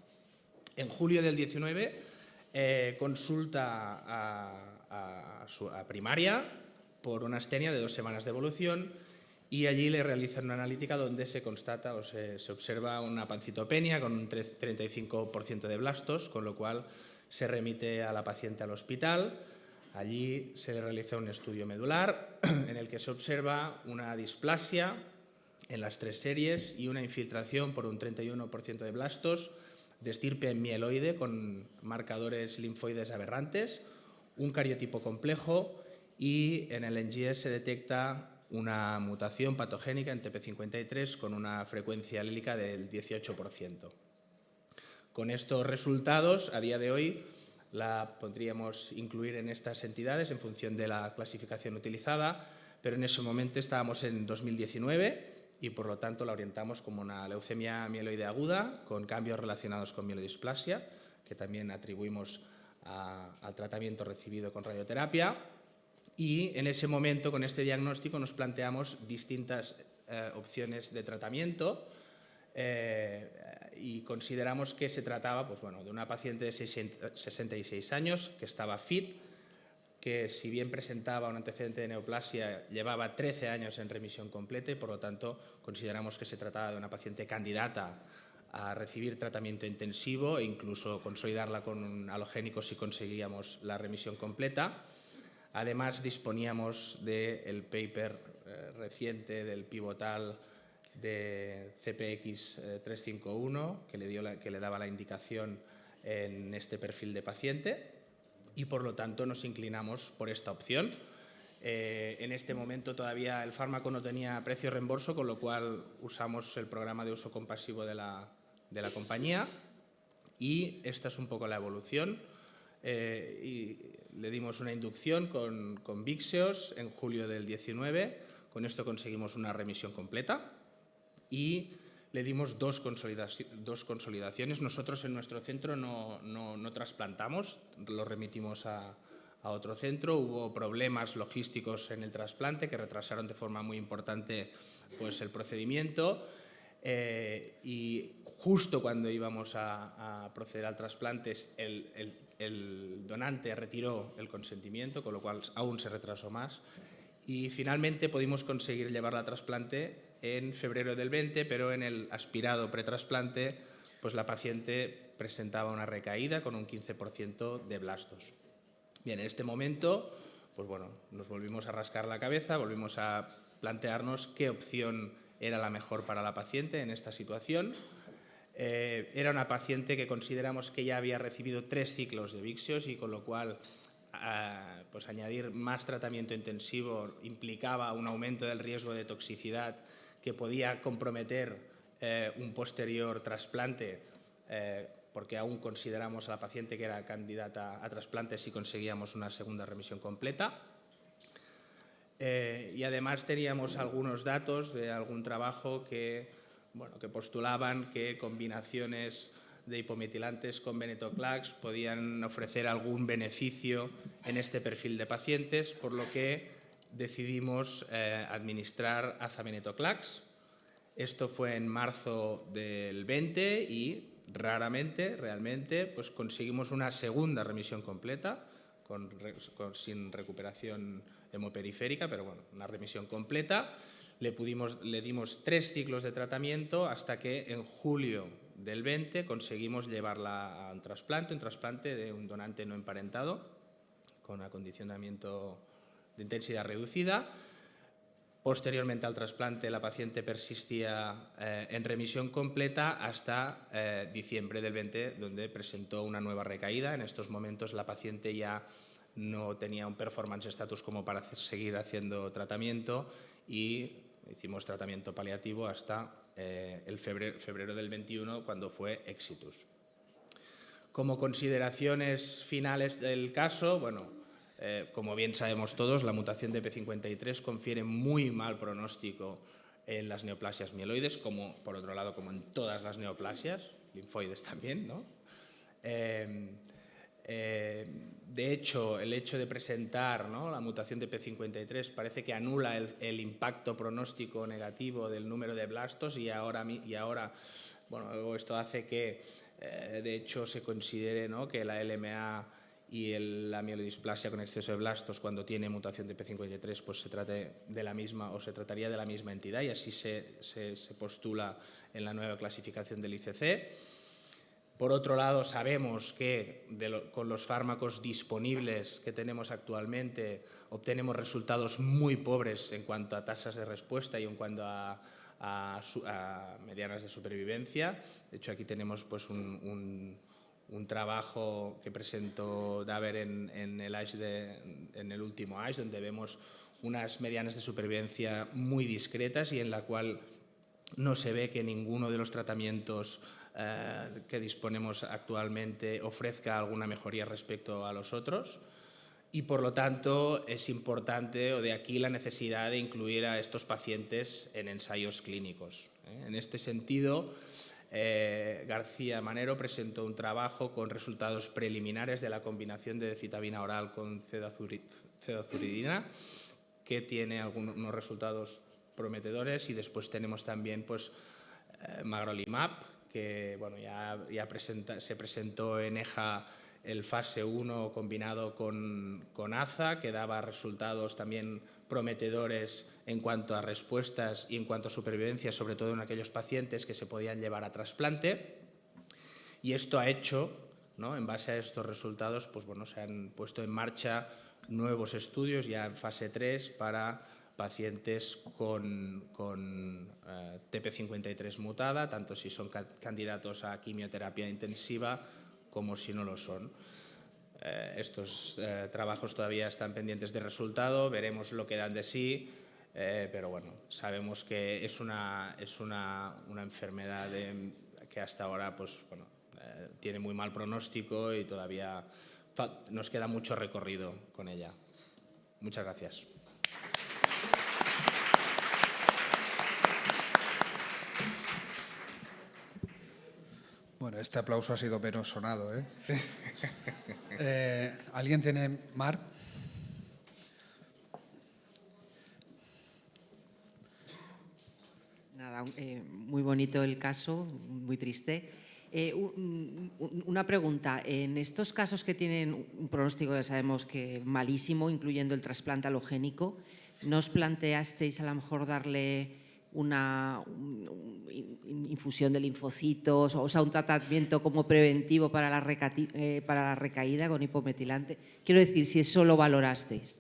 En julio del 19 consulta a primaria por una astenia de 2 semanas de evolución y allí le realizan una analítica donde se constata o se observa una pancitopenia con un 35% de blastos, con lo cual se remite a la paciente al hospital. Allí se le realiza un estudio medular en el que se observa una displasia en las 3 series y una infiltración por un 31% de blastos de estirpe mieloide con marcadores linfoides aberrantes, un cariotipo complejo y en el NGS se detecta una mutación patogénica en TP53 con una frecuencia alílica del 18%. Con estos resultados, a día de hoy, la podríamos incluir en estas entidades en función de la clasificación utilizada, pero en ese momento estábamos en 2019 y por lo tanto la orientamos como una leucemia mieloide aguda con cambios relacionados con mielodisplasia, que también atribuimos al tratamiento recibido con radioterapia. Y en ese momento, con este diagnóstico, nos planteamos distintas opciones de tratamiento y consideramos que se trataba de una paciente de 66 años que estaba fit, que si bien presentaba un antecedente de neoplasia, llevaba 13 años en remisión completa y por lo tanto consideramos que se trataba de una paciente candidata a recibir tratamiento intensivo e incluso consolidarla con un halogénico si conseguíamos la remisión completa. Además, disponíamos del paper reciente del pivotal de CPX 351 que le daba la indicación en este perfil de paciente y por lo tanto nos inclinamos por esta opción. En este momento todavía el fármaco no tenía precio reembolso, con lo cual usamos el programa de uso compasivo de la compañía y esta es un poco la evolución. Y le dimos una inducción con Vyxeos en julio del 19, con esto conseguimos una remisión completa y le dimos dos consolidaciones. Nosotros en nuestro centro no trasplantamos, lo remitimos a otro centro. Hubo problemas logísticos en el trasplante que retrasaron de forma muy importante el procedimiento y justo cuando íbamos a proceder al trasplante el donante retiró el consentimiento, con lo cual aún se retrasó más y finalmente pudimos conseguir llevarla a trasplante en febrero del 20, pero en el aspirado pretrasplante la paciente presentaba una recaída con un 15% de blastos. Bien, en este momento nos volvimos a rascar la cabeza, volvimos a plantearnos qué opción era la mejor para la paciente en esta situación. Era una paciente que consideramos que ya había recibido 3 ciclos de Vyxeos y con lo cual añadir más tratamiento intensivo implicaba un aumento del riesgo de toxicidad que podía comprometer un posterior trasplante porque aún consideramos a la paciente que era candidata a trasplante si conseguíamos una segunda remisión completa. Y además teníamos algunos datos de algún trabajo que postulaban que combinaciones de hipometilantes con venetoclax podían ofrecer algún beneficio en este perfil de pacientes, por lo que decidimos administrar azavenetoclax. Esto fue en marzo del 20 y realmente, pues conseguimos una segunda remisión completa, sin recuperación hemoperiférica, pero bueno, una remisión completa. Le dimos 3 ciclos de tratamiento hasta que en julio del 20 conseguimos llevarla a un trasplante de un donante no emparentado con acondicionamiento de intensidad reducida. Posteriormente al trasplante la paciente persistía en remisión completa hasta diciembre del 20, donde presentó una nueva recaída. En estos momentos la paciente ya no tenía un performance status como para seguir haciendo tratamiento y hicimos tratamiento paliativo hasta el febrero del 21, cuando fue exitus. Como consideraciones finales del caso, como bien sabemos todos, la mutación de P53 confiere muy mal pronóstico en las neoplasias mieloides, por otro lado, como en todas las neoplasias, linfoides también, ¿no? De hecho, el hecho de presentar, ¿no?, la mutación de P53 parece que anula el impacto pronóstico negativo del número de blastos y ahora esto hace que, de hecho, se considere, ¿no?, que la LMA y la mielodisplasia con exceso de blastos, cuando tiene mutación de P53, pues se trate de la misma o se trataría de la misma entidad, y así se postula en la nueva clasificación del ICC. Por otro lado, sabemos que con los fármacos disponibles que tenemos actualmente obtenemos resultados muy pobres en cuanto a tasas de respuesta y en cuanto a medianas de supervivencia. De hecho, aquí tenemos pues un trabajo que presentó Daver en el último ASH, donde vemos unas medianas de supervivencia muy discretas y en la cual no se ve que ninguno de los tratamientos que disponemos actualmente ofrezca alguna mejoría respecto a los otros, y por lo tanto es importante, o de aquí la necesidad de incluir a estos pacientes en ensayos clínicos. En este sentido, García Manero presentó un trabajo con resultados preliminares de la combinación de decitabina oral con cedazuridina, que tiene algunos resultados prometedores, y después tenemos también pues magrolimab, que se presentó en EJA el fase 1 combinado con AZA, que daba resultados también prometedores en cuanto a respuestas y en cuanto a supervivencia, sobre todo en aquellos pacientes que se podían llevar a trasplante. Y esto ha hecho, ¿no?, en base a estos resultados, pues se han puesto en marcha nuevos estudios ya en fase 3 para pacientes con TP53 mutada, tanto si son candidatos a quimioterapia intensiva como si no lo son. Estos trabajos todavía están pendientes de resultado, veremos lo que dan de sí, pero bueno, sabemos que es una enfermedad que hasta ahora tiene muy mal pronóstico y todavía nos queda mucho recorrido con ella. Muchas gracias. Bueno, este aplauso ha sido menos sonado, ¿eh? ¿Alguien tiene? Mar. Nada, muy bonito el caso, muy triste. Una pregunta. En estos casos que tienen un pronóstico, ya sabemos que malísimo, incluyendo el trasplante alogénico, ¿no os planteasteis a lo mejor darle una infusión de linfocitos, o sea, un tratamiento como preventivo para la recaída con hipometilante? Quiero decir, si eso lo valorasteis.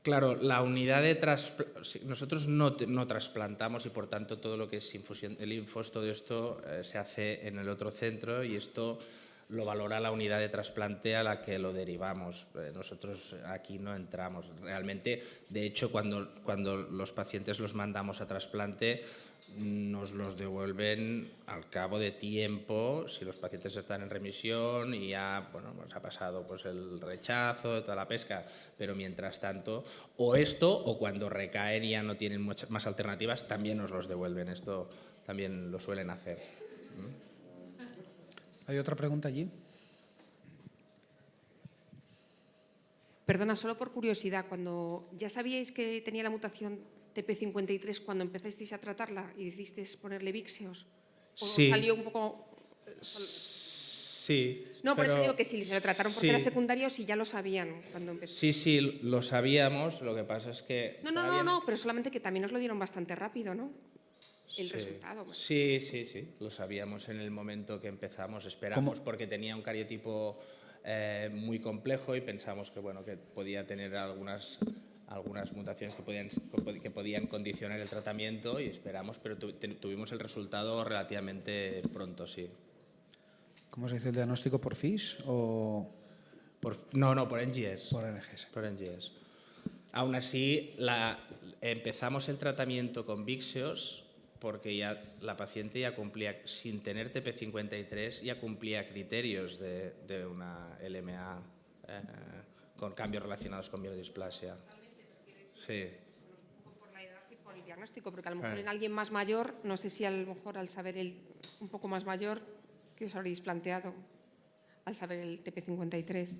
Claro, la unidad de trasplante, nosotros no trasplantamos, y por tanto todo lo que es infusión de linfos, todo esto se hace en el otro centro, y esto lo valora la unidad de trasplante a la que lo derivamos. Nosotros aquí no entramos realmente. De hecho, cuando los pacientes los mandamos a trasplante, nos los devuelven al cabo de tiempo, si los pacientes están en remisión y ya bueno, pues ha pasado pues, el rechazo, toda la pesca, pero mientras tanto, o esto, o cuando recaen y ya no tienen muchas más alternativas, también nos los devuelven. Esto también lo suelen hacer. ¿Hay otra pregunta allí? Perdona, solo por curiosidad, cuando ya sabíais que tenía la mutación TP53 cuando empezasteis a tratarla y decisteis ponerle Víxeos, ¿o Sí. salió un poco...? Sí. No, por pero- eso digo que si se lo trataron porque sí. era secundario, si ya lo sabían cuando empezó. Sí, lo sabíamos, lo que pasa es que... No, pero solamente que también os lo dieron bastante rápido, ¿no? El resultado. Pues. Sí, lo sabíamos en el momento que empezamos, esperamos, porque tenía un cariotipo muy complejo y pensamos que, bueno, que podía tener algunas mutaciones que podían condicionar el tratamiento y esperamos, pero tuvimos el resultado relativamente pronto, sí. ¿Cómo se dice el diagnóstico? ¿Por FISH o...? No, por NGS. Por NGS. Por NGS. Aún así, empezamos el tratamiento con Víxeos porque ya la paciente ya cumplía, sin tener TP53, ya cumplía criterios de una LMA con cambios relacionados con biodisplasia. Sí. Por la edad y por el diagnóstico, porque a lo mejor en alguien más mayor, no sé si a lo mejor al saber un poco más mayor, ¿qué os habréis planteado al saber el TP53?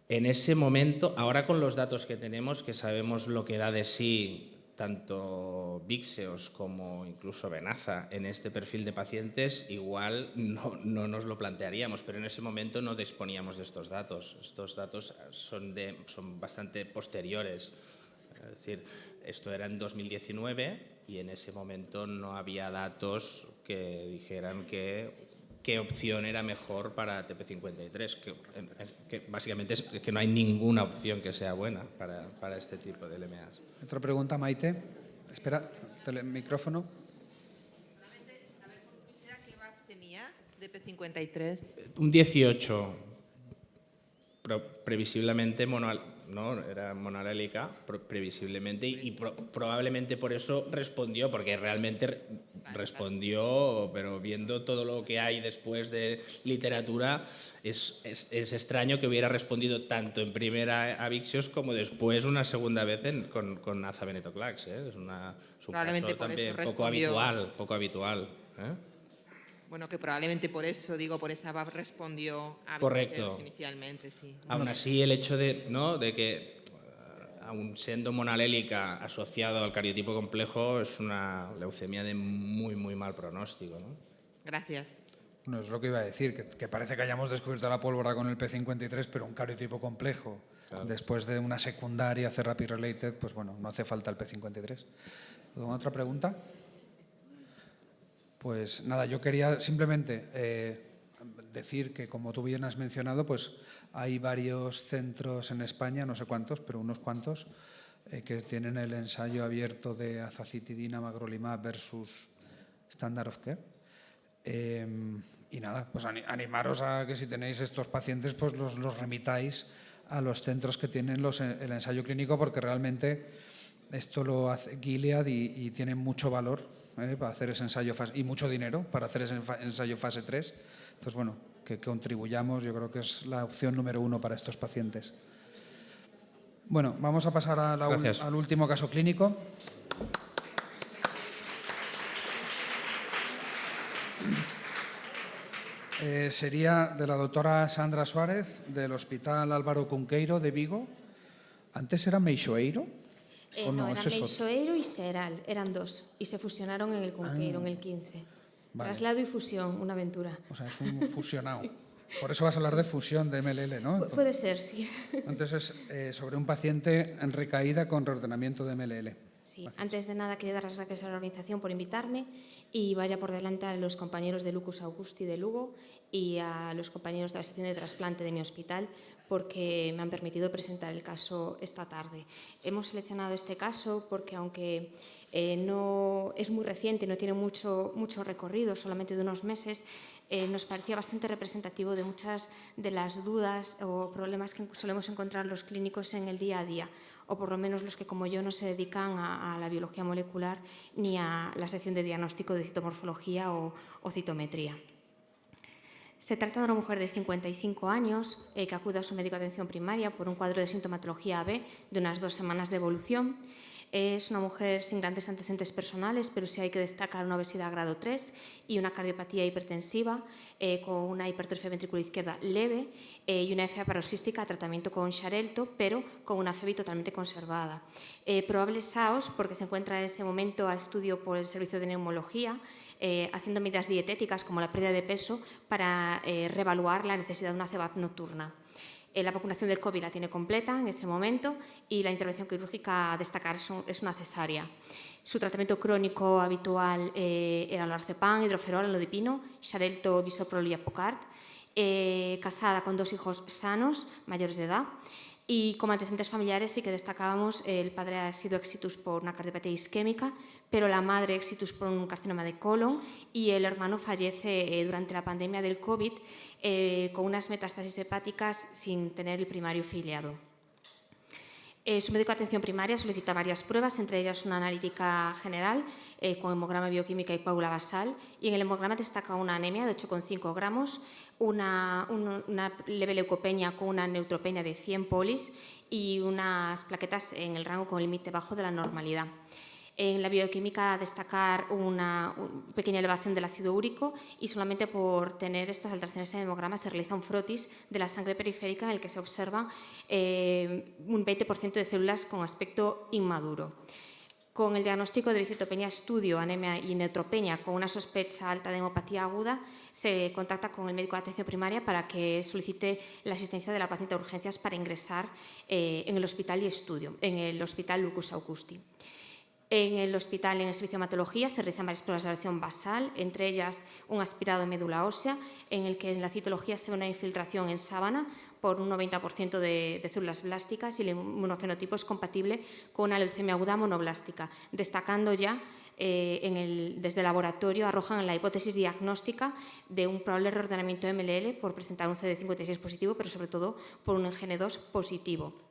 En ese momento, ahora con los datos que tenemos, que sabemos lo que da de sí tanto Víxeos como incluso Venaza en este perfil de pacientes, igual no nos lo plantearíamos, pero en ese momento no disponíamos de estos datos. Estos datos son bastante posteriores. Es decir, esto era en 2019 y en ese momento no había datos que dijeran qué opción era mejor para TP53, que básicamente es que no hay ninguna opción que sea buena para este tipo de LMAs. Otra pregunta, Maite. Espera, micrófono. Solamente saber por curiosidad qué VAF tenía de P53. Un 18, previsiblemente era monoalélica, previsiblemente, y probablemente por eso respondió, porque realmente respondió, pero viendo todo lo que hay después de literatura, es extraño que hubiera respondido tanto en primera a Víxeos como después una segunda vez con azavenetoclax. Es un Probablemente caso por eso también respondió. poco habitual. Bueno, que probablemente por eso, por esa VAF respondió a Correcto. Víxeos inicialmente, sí. Aún así, el hecho de que, aun siendo monalélica asociado al cariotipo complejo, es una leucemia de muy, muy mal pronóstico, ¿no? Gracias. No es lo que iba a decir, que parece que hayamos descubierto la pólvora con el P53, pero un cariotipo complejo, claro, después de una secundaria therapy related, pues bueno, no hace falta el P53. ¿Alguna otra pregunta? Pues nada, yo quería simplemente decir que, como tú bien has mencionado, pues hay varios centros en España, no sé cuántos, pero unos cuantos, que tienen el ensayo abierto de azacitidina, magrolimab versus standard of care. Y nada, pues animaros a que si tenéis estos pacientes, pues los remitáis a los centros que tienen el ensayo clínico, porque realmente esto lo hace Gilead y tiene mucho valor para hacer ese ensayo y mucho dinero para hacer ese ensayo fase 3. Entonces, bueno, que contribuyamos, yo creo que es la opción número 1 para estos pacientes. Bueno, vamos a pasar al último caso clínico. Sería de la doctora Sandra Suárez, del Hospital Álvaro Cunqueiro de Vigo. ¿Antes era Meixoeiro? No, eran Meixoeiro y Seral, eran dos, y se fusionaron en el Cunqueiro en el 15. Vale. Traslado y fusión, una aventura. O sea, es un fusionado. Por eso vas a hablar de fusión de MLL, ¿no? Entonces, puede ser, sí. Entonces, sobre un paciente en recaída con reordenamiento de MLL. Sí, gracias. Antes de nada quería dar las gracias a la organización por invitarme y vaya por delante a los compañeros de Lucus Augusti de Lugo y a los compañeros de la sección de trasplante de mi hospital porque me han permitido presentar el caso esta tarde. Hemos seleccionado este caso porque aunque no es muy reciente, no tiene mucho recorrido, solamente de unos meses, nos parecía bastante representativo de muchas de las dudas o problemas que solemos encontrar los clínicos en el día a día, o por lo menos los que, como yo, no se dedican a la biología molecular ni a la sección de diagnóstico de citomorfología o citometría. Se trata de una mujer de 55 años que acude a su médico de atención primaria por un cuadro de sintomatología AB de unas 2 semanas de evolución. Es una mujer sin grandes antecedentes personales, pero sí hay que destacar una obesidad grado 3 y una cardiopatía hipertensiva con una hipertrofia ventricular izquierda leve y una FA paroxística a tratamiento con Xarelto, pero con una FEBI totalmente conservada. Probable SAOS porque se encuentra en ese momento a estudio por el Servicio de Neumología, haciendo medidas dietéticas como la pérdida de peso para reevaluar la necesidad de una CEVAP nocturna. La vacunación del COVID la tiene completa en ese momento y la intervención quirúrgica a destacar es una cesárea. Su tratamiento crónico habitual era lorazepam, hidroferol, amlodipino, Xarelto, bisoprol y Apocard. Casada con 2 hijos sanos, mayores de edad. Y como antecedentes familiares sí que destacábamos, el padre ha sido exitus por una cardiopatía isquémica, pero la madre exitus por un carcinoma de colon y el hermano fallece durante la pandemia del COVID con unas metástasis hepáticas sin tener el primario filiado. Su médico de atención primaria solicita varias pruebas, entre ellas una analítica general con hemograma bioquímica y coágula basal, y en el hemograma destaca una anemia de 8,5 gramos, una leve leucopenia con una neutropenia de 100 polis y unas plaquetas en el rango con límite bajo de la normalidad. En la bioquímica destacar una pequeña elevación del ácido úrico y solamente por tener estas alteraciones en el hemograma se realiza un frotis de la sangre periférica en el que se observa un 20% de células con aspecto inmaduro. Con el diagnóstico de bicitopenia estudio, anemia y neutropenia con una sospecha alta de hemopatía aguda, se contacta con el médico de atención primaria para que solicite la asistencia de la paciente a urgencias para ingresar en el hospital y estudio, en el hospital Lucus Augusti. En el hospital, en el servicio de hematología, se realizan varias pruebas de evaluación basal, entre ellas un aspirado de médula ósea, en el que en la citología se ve una infiltración en sábana por un 90% de células blásticas y el inmunofenotipo es compatible con una leucemia aguda monoblástica, destacando ya desde el laboratorio arrojan la hipótesis diagnóstica de un probable reordenamiento MLL por presentar un CD56 positivo, pero sobre todo por un NGN2 positivo.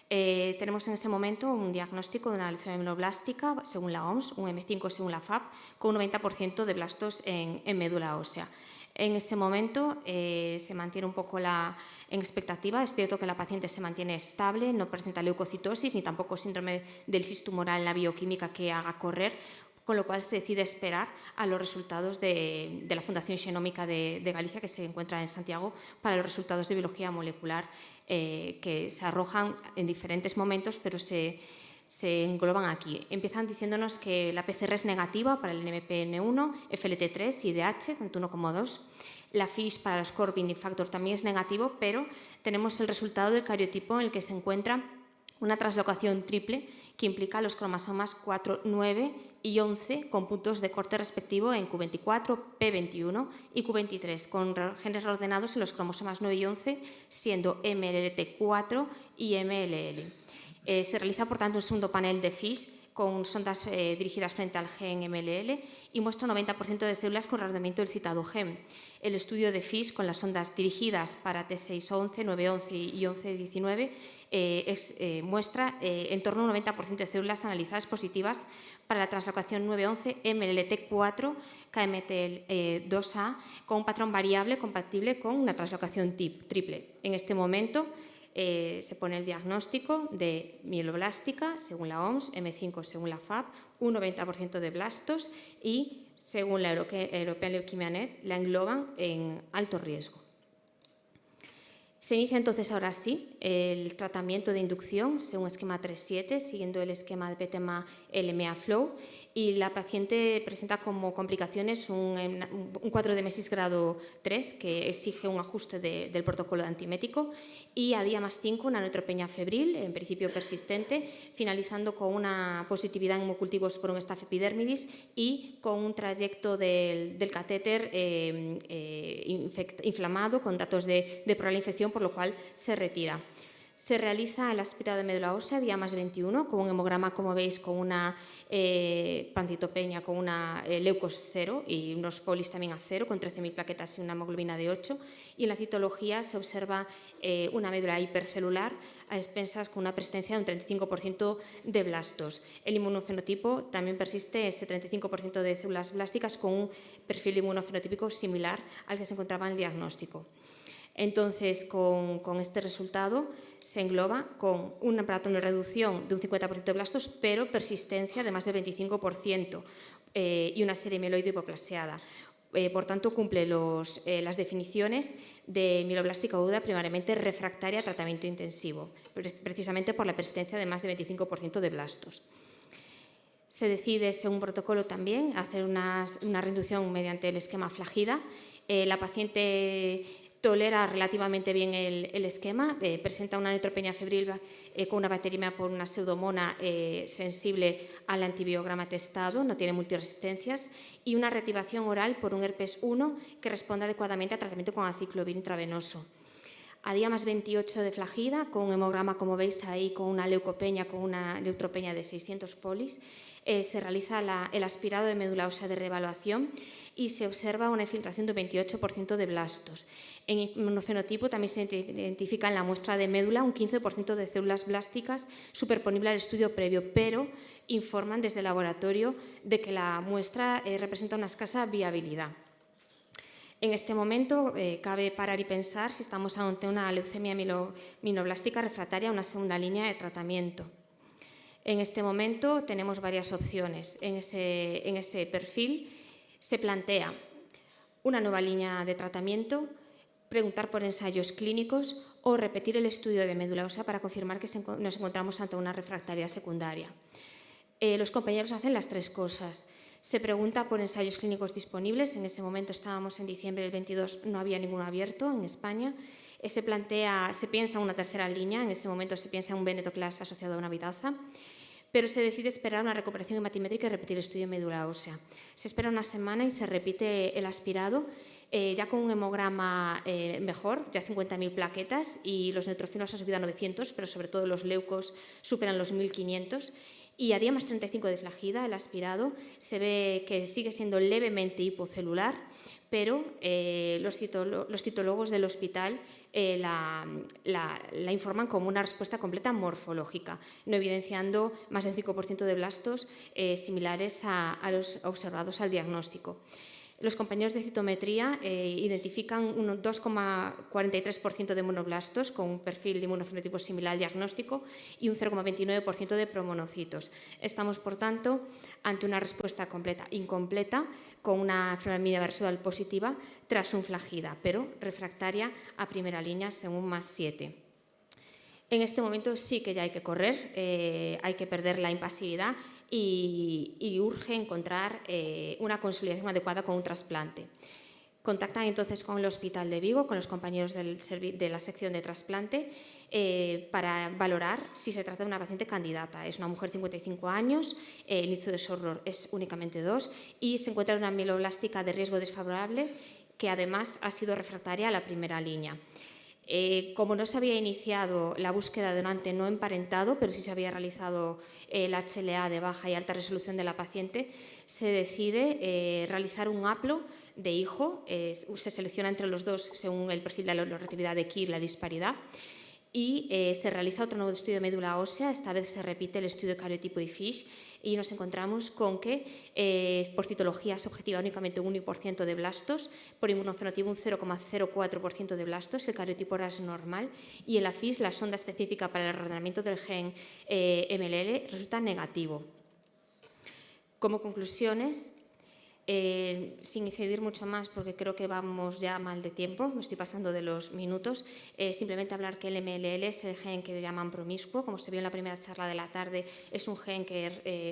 Tenemos en ese momento un diagnóstico de una leucemia mieloblástica según la OMS, un M5 según la FAP, con un 90% de blastos en médula ósea. En este momento se mantiene un poco en expectativa. Es cierto que la paciente se mantiene estable, no presenta leucocitosis ni tampoco síndrome del cis tumoral en la bioquímica que haga correr, con lo cual se decide esperar a los resultados de la Fundación Xenómica de Galicia, que se encuentra en Santiago, para los resultados de biología molecular que se arrojan en diferentes momentos, pero se engloban aquí. Empiezan diciéndonos que la PCR es negativa para el NMPN1, FLT3 y IDH, 1,2. La FISH para los core binding factor también es negativo, pero tenemos el resultado del cariotipo en el que se encuentra una translocación triple que implica los cromosomas 4, 9 y 11 con puntos de corte respectivo en Q24, P21 y Q23, con genes reordenados en los cromosomas 9 y 11, siendo MLLT4 y MLL. Se realiza, por tanto, un segundo panel de FISH con sondas dirigidas frente al gen MLL y muestra un 90% de células con reordenamiento del citado gen. El estudio de FISH con las sondas dirigidas para T611, 911 y 1119 muestra en torno a un 90% de células analizadas positivas para la translocación 911 MLT4 KMT2A con un patrón variable compatible con una translocación triple. En este momento se pone el diagnóstico de mieloblástica según la OMS, M5 según la FAP, un 90% de blastos y según la European Leukemia Net la engloban en alto riesgo. Se inicia entonces ahora sí el tratamiento de inducción según esquema 3.7, siguiendo el esquema de PTMA LMA Flow, y la paciente presenta como complicaciones un cuadro de mesis grado 3 que exige un ajuste del protocolo de antimético y a día +5 una neutropenia febril, en principio persistente, finalizando con una positividad en hemocultivos por un staph epidermidis y con un trayecto del catéter inflamado con datos de probable infección, por lo cual se retira. Se realiza el aspirado de médula ósea día más 21 con un hemograma, como veis, con una pancitopenia, con una leucos 0 y unos polis también a 0, con 13.000 plaquetas y una hemoglobina de 8. Y en la citología se observa una médula hipercelular a expensas con una persistencia de un 35% de blastos. El inmunofenotipo también persiste, ese 35% de células blásticas, con un perfil inmunofenotípico similar al que se encontraba en el diagnóstico. Entonces, con este resultado se engloba con una reducción de un 50% de blastos, pero persistencia de más del 25% y una serie mieloide hipoplaseada. Por tanto, cumple las definiciones de mieloblástica aguda primariamente refractaria a tratamiento intensivo, precisamente por la persistencia de más del 25% de blastos. Se decide, según protocolo también, hacer una reducción mediante el esquema Flagida. La paciente tolera relativamente bien el esquema, presenta una neutropenia febril con una bacteriemia por una pseudomona sensible al antibiograma testado, no tiene multiresistencias, y una reactivación oral por un herpes 1 que responde adecuadamente a tratamiento con aciclovir intravenoso. A día más 28 de Flagida, con un hemograma, como veis ahí, con una leucopenia, con una neutropenia de 600 polis, se realiza el aspirado de médula ósea de reevaluación y se observa una infiltración del 28% de blastos. En inmunofenotipo también se identifica en la muestra de médula un 15% de células blásticas superponible al estudio previo, pero informan desde el laboratorio de que la muestra representa una escasa viabilidad. En este momento cabe parar y pensar si estamos ante una leucemia mieloblástica refractaria a una segunda línea de tratamiento. En este momento tenemos varias opciones. En ese perfil se plantea una nueva línea de tratamiento, preguntar por ensayos clínicos o repetir el estudio de médula ósea para confirmar que nos encontramos ante una refractaria secundaria. Los compañeros hacen las tres cosas. Se pregunta por ensayos clínicos disponibles. En ese momento estábamos en diciembre del 22, no había ninguno abierto en España. Se piensa en una tercera línea, en ese momento se piensa en un venetoclax asociado a una vidaza, pero se decide esperar una recuperación hematimétrica y repetir el estudio de médula ósea. Se espera una semana y se repite el aspirado, ya con un hemograma mejor, ya 50.000 plaquetas, y los neutrofilos han subido a 900, pero sobre todo los leucos superan los 1.500. Y a día más 35 de Flagida, el aspirado, se ve que sigue siendo levemente hipocelular, pero los citólogos del hospital la informan como una respuesta completa morfológica, no evidenciando más del 5% de blastos similares a los observados al diagnóstico. Los compañeros de citometría identifican un 2,43% de monoblastos con un perfil de inmunofenotipo similar al diagnóstico y un 0,29% de promonocitos. Estamos, por tanto, ante una respuesta incompleta con una enfermedad residual positiva tras un Flagida, pero refractaria a primera línea según más 7. En este momento sí que ya hay que correr, hay que perder la impasividad y urge encontrar una consolidación adecuada con un trasplante. Contactan entonces con el Hospital de Vigo, con los compañeros de la sección de trasplante, para valorar si se trata de una paciente candidata. Es una mujer de 55 años, el índice de SORLOR es únicamente 2 y se encuentra en una mieloblástica de riesgo desfavorable que además ha sido refractaria a la primera línea. Como no se había iniciado la búsqueda de donante no emparentado, pero sí se había realizado el HLA de baja y alta resolución de la paciente, se decide realizar un haplo de hijo. Se selecciona entre los dos según el perfil de la reactividad de KIR, la disparidad, y se realiza otro nuevo estudio de médula ósea. Esta vez se repite el estudio de cariotipo y FISH y nos encontramos con que por citología se objetiva únicamente un 1% de blastos, por inmunofenotipo un 0,04% de blastos, el cariotipo era normal y en la FISH, la sonda específica para el ordenamiento del gen MLL, resulta negativo. Como conclusiones, sin incidir mucho más porque creo que vamos ya mal de tiempo, me estoy pasando de los minutos, simplemente hablar que el MLL es el gen que llaman promiscuo, como se vio en la primera charla de la tarde, es un gen que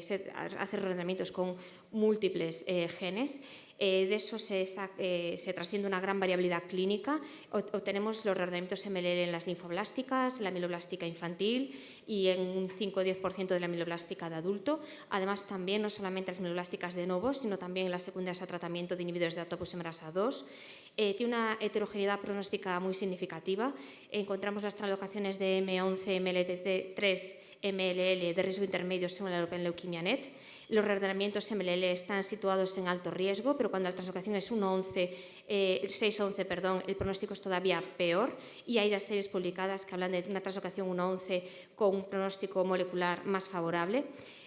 hace reordenamientos con múltiples genes De eso se trasciende una gran variabilidad clínica. Obtenemos los reordenamientos MLL en las linfoblásticas, en la mieloblástica infantil y en un 5 o 10% de la mieloblástica de adulto. Además, también no solamente las mieloblásticas de novo, sino también las secundarias a tratamiento de inhibidores de la topoisomerasa 2. Tiene una heterogeneidad pronóstica muy significativa. Encontramos las translocaciones de M11, MLT3, MLL de riesgo intermedio según la European Leukemia Net. Los reordenamientos MLL están situados en alto riesgo, pero cuando la translocación es 6-11, el pronóstico es todavía peor, y hay ya series publicadas que hablan de una translocación 1-11 con un pronóstico molecular más favorable.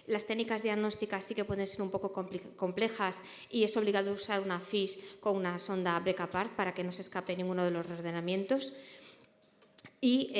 Las técnicas diagnósticas sí que pueden ser un poco complejas y es obligado usar una FISH con una sonda break apart para que no se escape ninguno de los reordenamientos. Y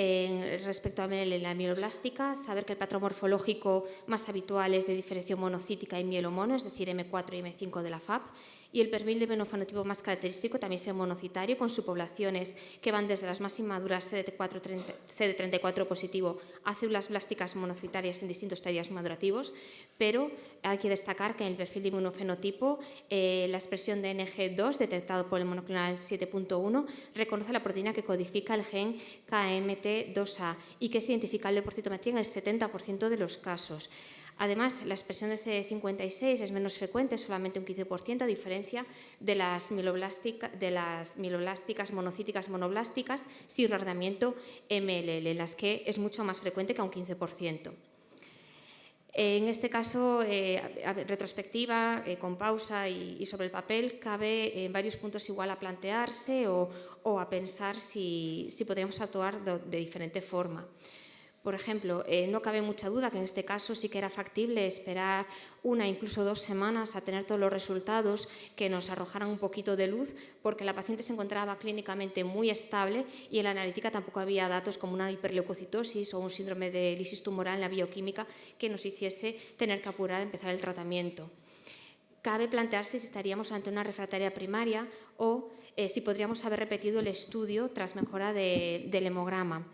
respecto a la mieloblástica, saber que el patrón morfológico más habitual es de diferenciación monocítica y mielomono, es decir, M4 y M5 de la FAP, y el perfil de venofenotipo más característico también es monocitario, con subpoblaciones que van desde las más inmaduras CD34 positivo a células blásticas monocitarias en distintos estadios madurativos, pero hay que destacar que en el perfil de inmunofenotipo la expresión de NG2 detectado por el monoclonal 7.1 reconoce la proteína que codifica el gen KMT2A y que es identificable por citometría en el 70% de los casos. Además, la expresión de CD56 es menos frecuente, solamente un 15%, a diferencia de las mieloblásticas monocíticas monoblásticas sin reordenamiento MLL, en las que es mucho más frecuente que a un 15%. En este caso, retrospectiva, con pausa y sobre el papel, cabe en varios puntos igual a plantearse o a pensar si podríamos actuar de diferente forma. Por ejemplo, no cabe mucha duda que en este caso sí que era factible esperar 1, incluso 2 semanas a tener todos los resultados que nos arrojaran un poquito de luz, porque la paciente se encontraba clínicamente muy estable y en la analítica tampoco había datos como una hiperleucocitosis o un síndrome de lisis tumoral en la bioquímica que nos hiciese tener que apurar a empezar el tratamiento. Cabe plantearse si estaríamos ante una refractaria primaria o si podríamos haber repetido el estudio tras mejora del hemograma.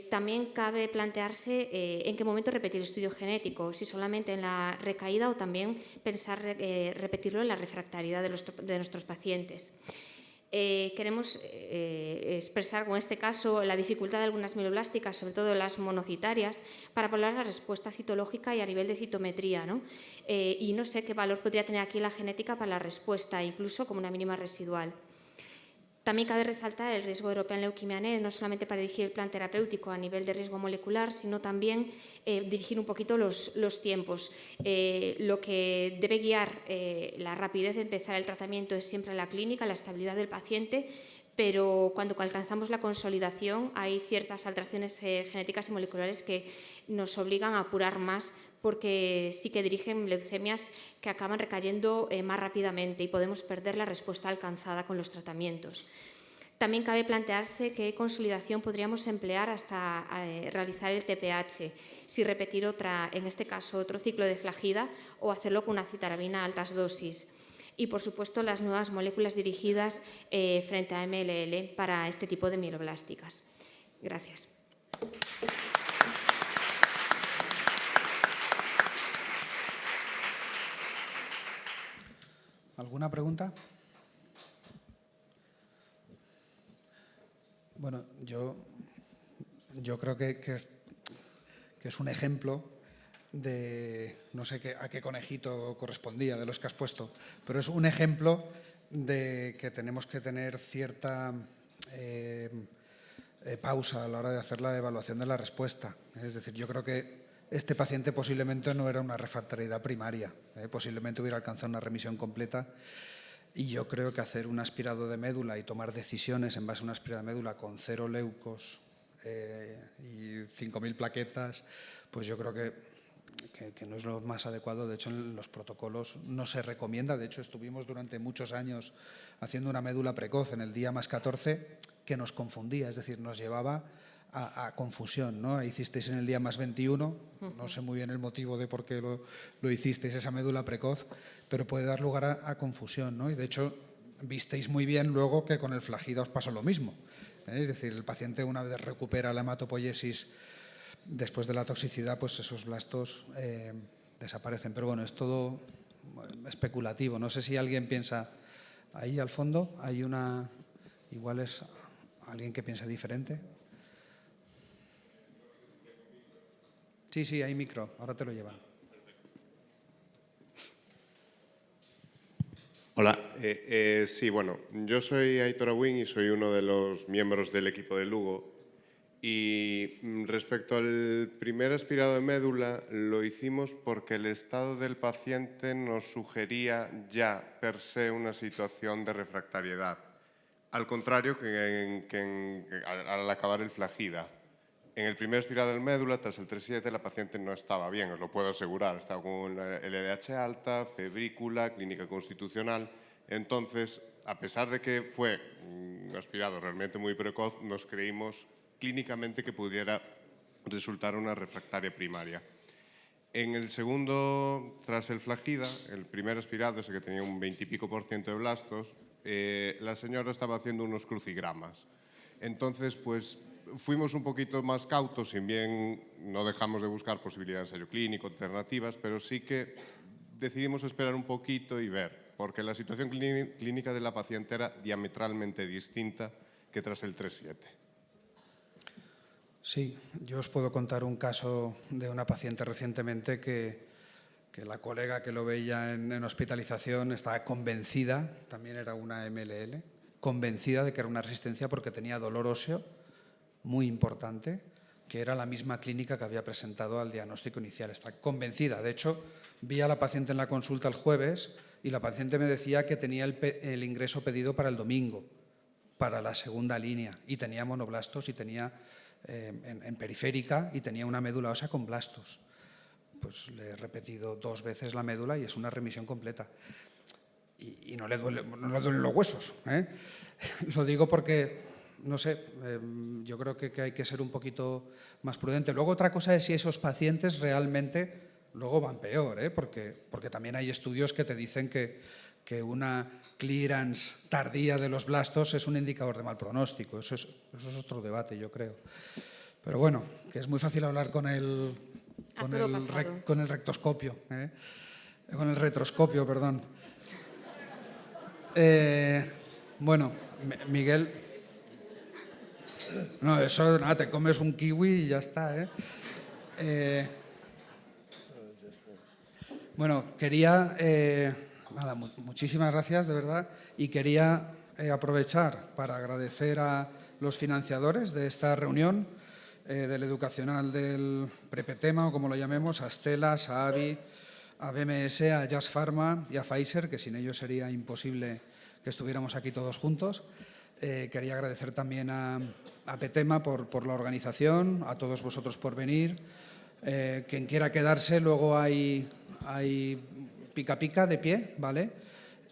También cabe plantearse en qué momento repetir el estudio genético, si solamente en la recaída o también pensar repetirlo en la refractariedad de nuestros pacientes. Queremos expresar con este caso la dificultad de algunas mieloblásticas, sobre todo las monocitarias, para valorar la respuesta citológica y a nivel de citometría, ¿no? Y no sé qué valor podría tener aquí la genética para la respuesta, incluso como una mínima residual. También cabe resaltar el riesgo European Leukemia Net, no solamente para dirigir el plan terapéutico a nivel de riesgo molecular, sino también dirigir un poquito los tiempos. Lo que debe guiar la rapidez de empezar el tratamiento es siempre la clínica, la estabilidad del paciente, pero cuando alcanzamos la consolidación hay ciertas alteraciones genéticas y moleculares que nos obligan a apurar más, porque sí que dirigen leucemias que acaban recayendo más rápidamente y podemos perder la respuesta alcanzada con los tratamientos. También cabe plantearse qué consolidación podríamos emplear hasta realizar el TPH, si repetir en este caso otro ciclo de flagida o hacerlo con una citarabina a altas dosis. Y, por supuesto, las nuevas moléculas dirigidas frente a MLL para este tipo de mieloblásticas. Gracias. ¿Alguna pregunta? Bueno, yo creo que es un ejemplo de, no sé a qué conejito correspondía de los que has puesto, pero es un ejemplo de que tenemos que tener cierta pausa a la hora de hacer la evaluación de la respuesta. Es decir, yo creo que este paciente posiblemente no era una refractariedad primaria, posiblemente hubiera alcanzado una remisión completa, y yo creo que hacer un aspirado de médula y tomar decisiones en base a un aspirado de médula con 0 leucos y 5.000 plaquetas, pues yo creo que no es lo más adecuado. De hecho, en los protocolos no se recomienda. De hecho, estuvimos durante muchos años haciendo una médula precoz en el día más 14 que nos confundía, es decir, nos llevaba a confusión, ¿no? Hicisteis en el día más 21, no sé muy bien el motivo de por qué lo hicisteis, esa médula precoz, pero puede dar lugar a confusión, ¿no? Y de hecho, visteis muy bien luego que con el flagida os pasó lo mismo. Es decir, el paciente, una vez recupera la hematopoiesis después de la toxicidad, pues esos blastos desaparecen. Pero bueno, es todo especulativo. No sé si alguien piensa, ahí al fondo hay una, igual es alguien que piensa diferente. Sí, hay micro, ahora te lo llevan. Hola, sí, bueno, yo soy Aitor Abuin y soy uno de los miembros del equipo de Lugo. Y respecto al primer aspirado de médula, lo hicimos porque el estado del paciente nos sugería ya per se una situación de refractariedad, al contrario que al acabar el Flagida. En el primer aspirado de médula, tras el 3-7, la paciente no estaba bien, os lo puedo asegurar. Estaba con LDH alta, febrícula, clínica constitucional. Entonces, a pesar de que fue un aspirado realmente muy precoz, nos creímos clínicamente que pudiera resultar una refractaria primaria. En el segundo, tras el Flagida, el primer aspirado, ese que tenía un 20 y pico % de blastos, la señora estaba haciendo unos crucigramas. Entonces, pues fuimos un poquito más cautos, si bien no dejamos de buscar posibilidades de ensayo clínico, alternativas, pero sí que decidimos esperar un poquito y ver, porque la situación clínica de la paciente era diametralmente distinta que tras el 3-7. Sí, yo os puedo contar un caso de una paciente recientemente que la colega que lo veía en hospitalización estaba convencida, también era una MLL, convencida de que era una resistencia porque tenía dolor óseo muy importante, que era la misma clínica que había presentado al diagnóstico inicial. Está convencida. De hecho, vi a la paciente en la consulta el jueves y la paciente me decía que tenía el ingreso pedido para el domingo, para la segunda línea, y tenía monoblastos y tenía en periférica y tenía una médula ósea con blastos. Pues le he repetido 2 veces la médula y es una remisión completa. Y no le duelen los huesos, ¿eh? Lo digo porque, no sé, yo creo que hay que ser un poquito más prudente. Luego otra cosa es si esos pacientes realmente luego van peor, ¿eh? Porque también hay estudios que te dicen que una clearance tardía de los blastos es un indicador de mal pronóstico. Eso es otro debate, yo creo. Pero bueno, que es muy fácil hablar con el rectoscopio, ¿eh? Con el retroscopio, perdón. Bueno, Miguel, no, eso nada, te comes un kiwi y ya está, ¿eh? Bueno, quería, nada, muchísimas gracias, de verdad, y quería aprovechar para agradecer a los financiadores de esta reunión, del educacional del Prepetema, o como lo llamemos, a Stella, a Avi, a BMS, a Jazz Pharma y a Pfizer, que sin ellos sería imposible que estuviéramos aquí todos juntos. Quería agradecer también a Petema por la organización, a todos vosotros por venir. Quien quiera quedarse, luego hay pica pica de pie, ¿vale?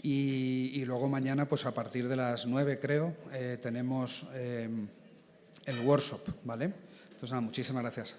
Y luego mañana, pues a partir de las 9, creo, tenemos el workshop, ¿vale? Entonces, nada, muchísimas gracias.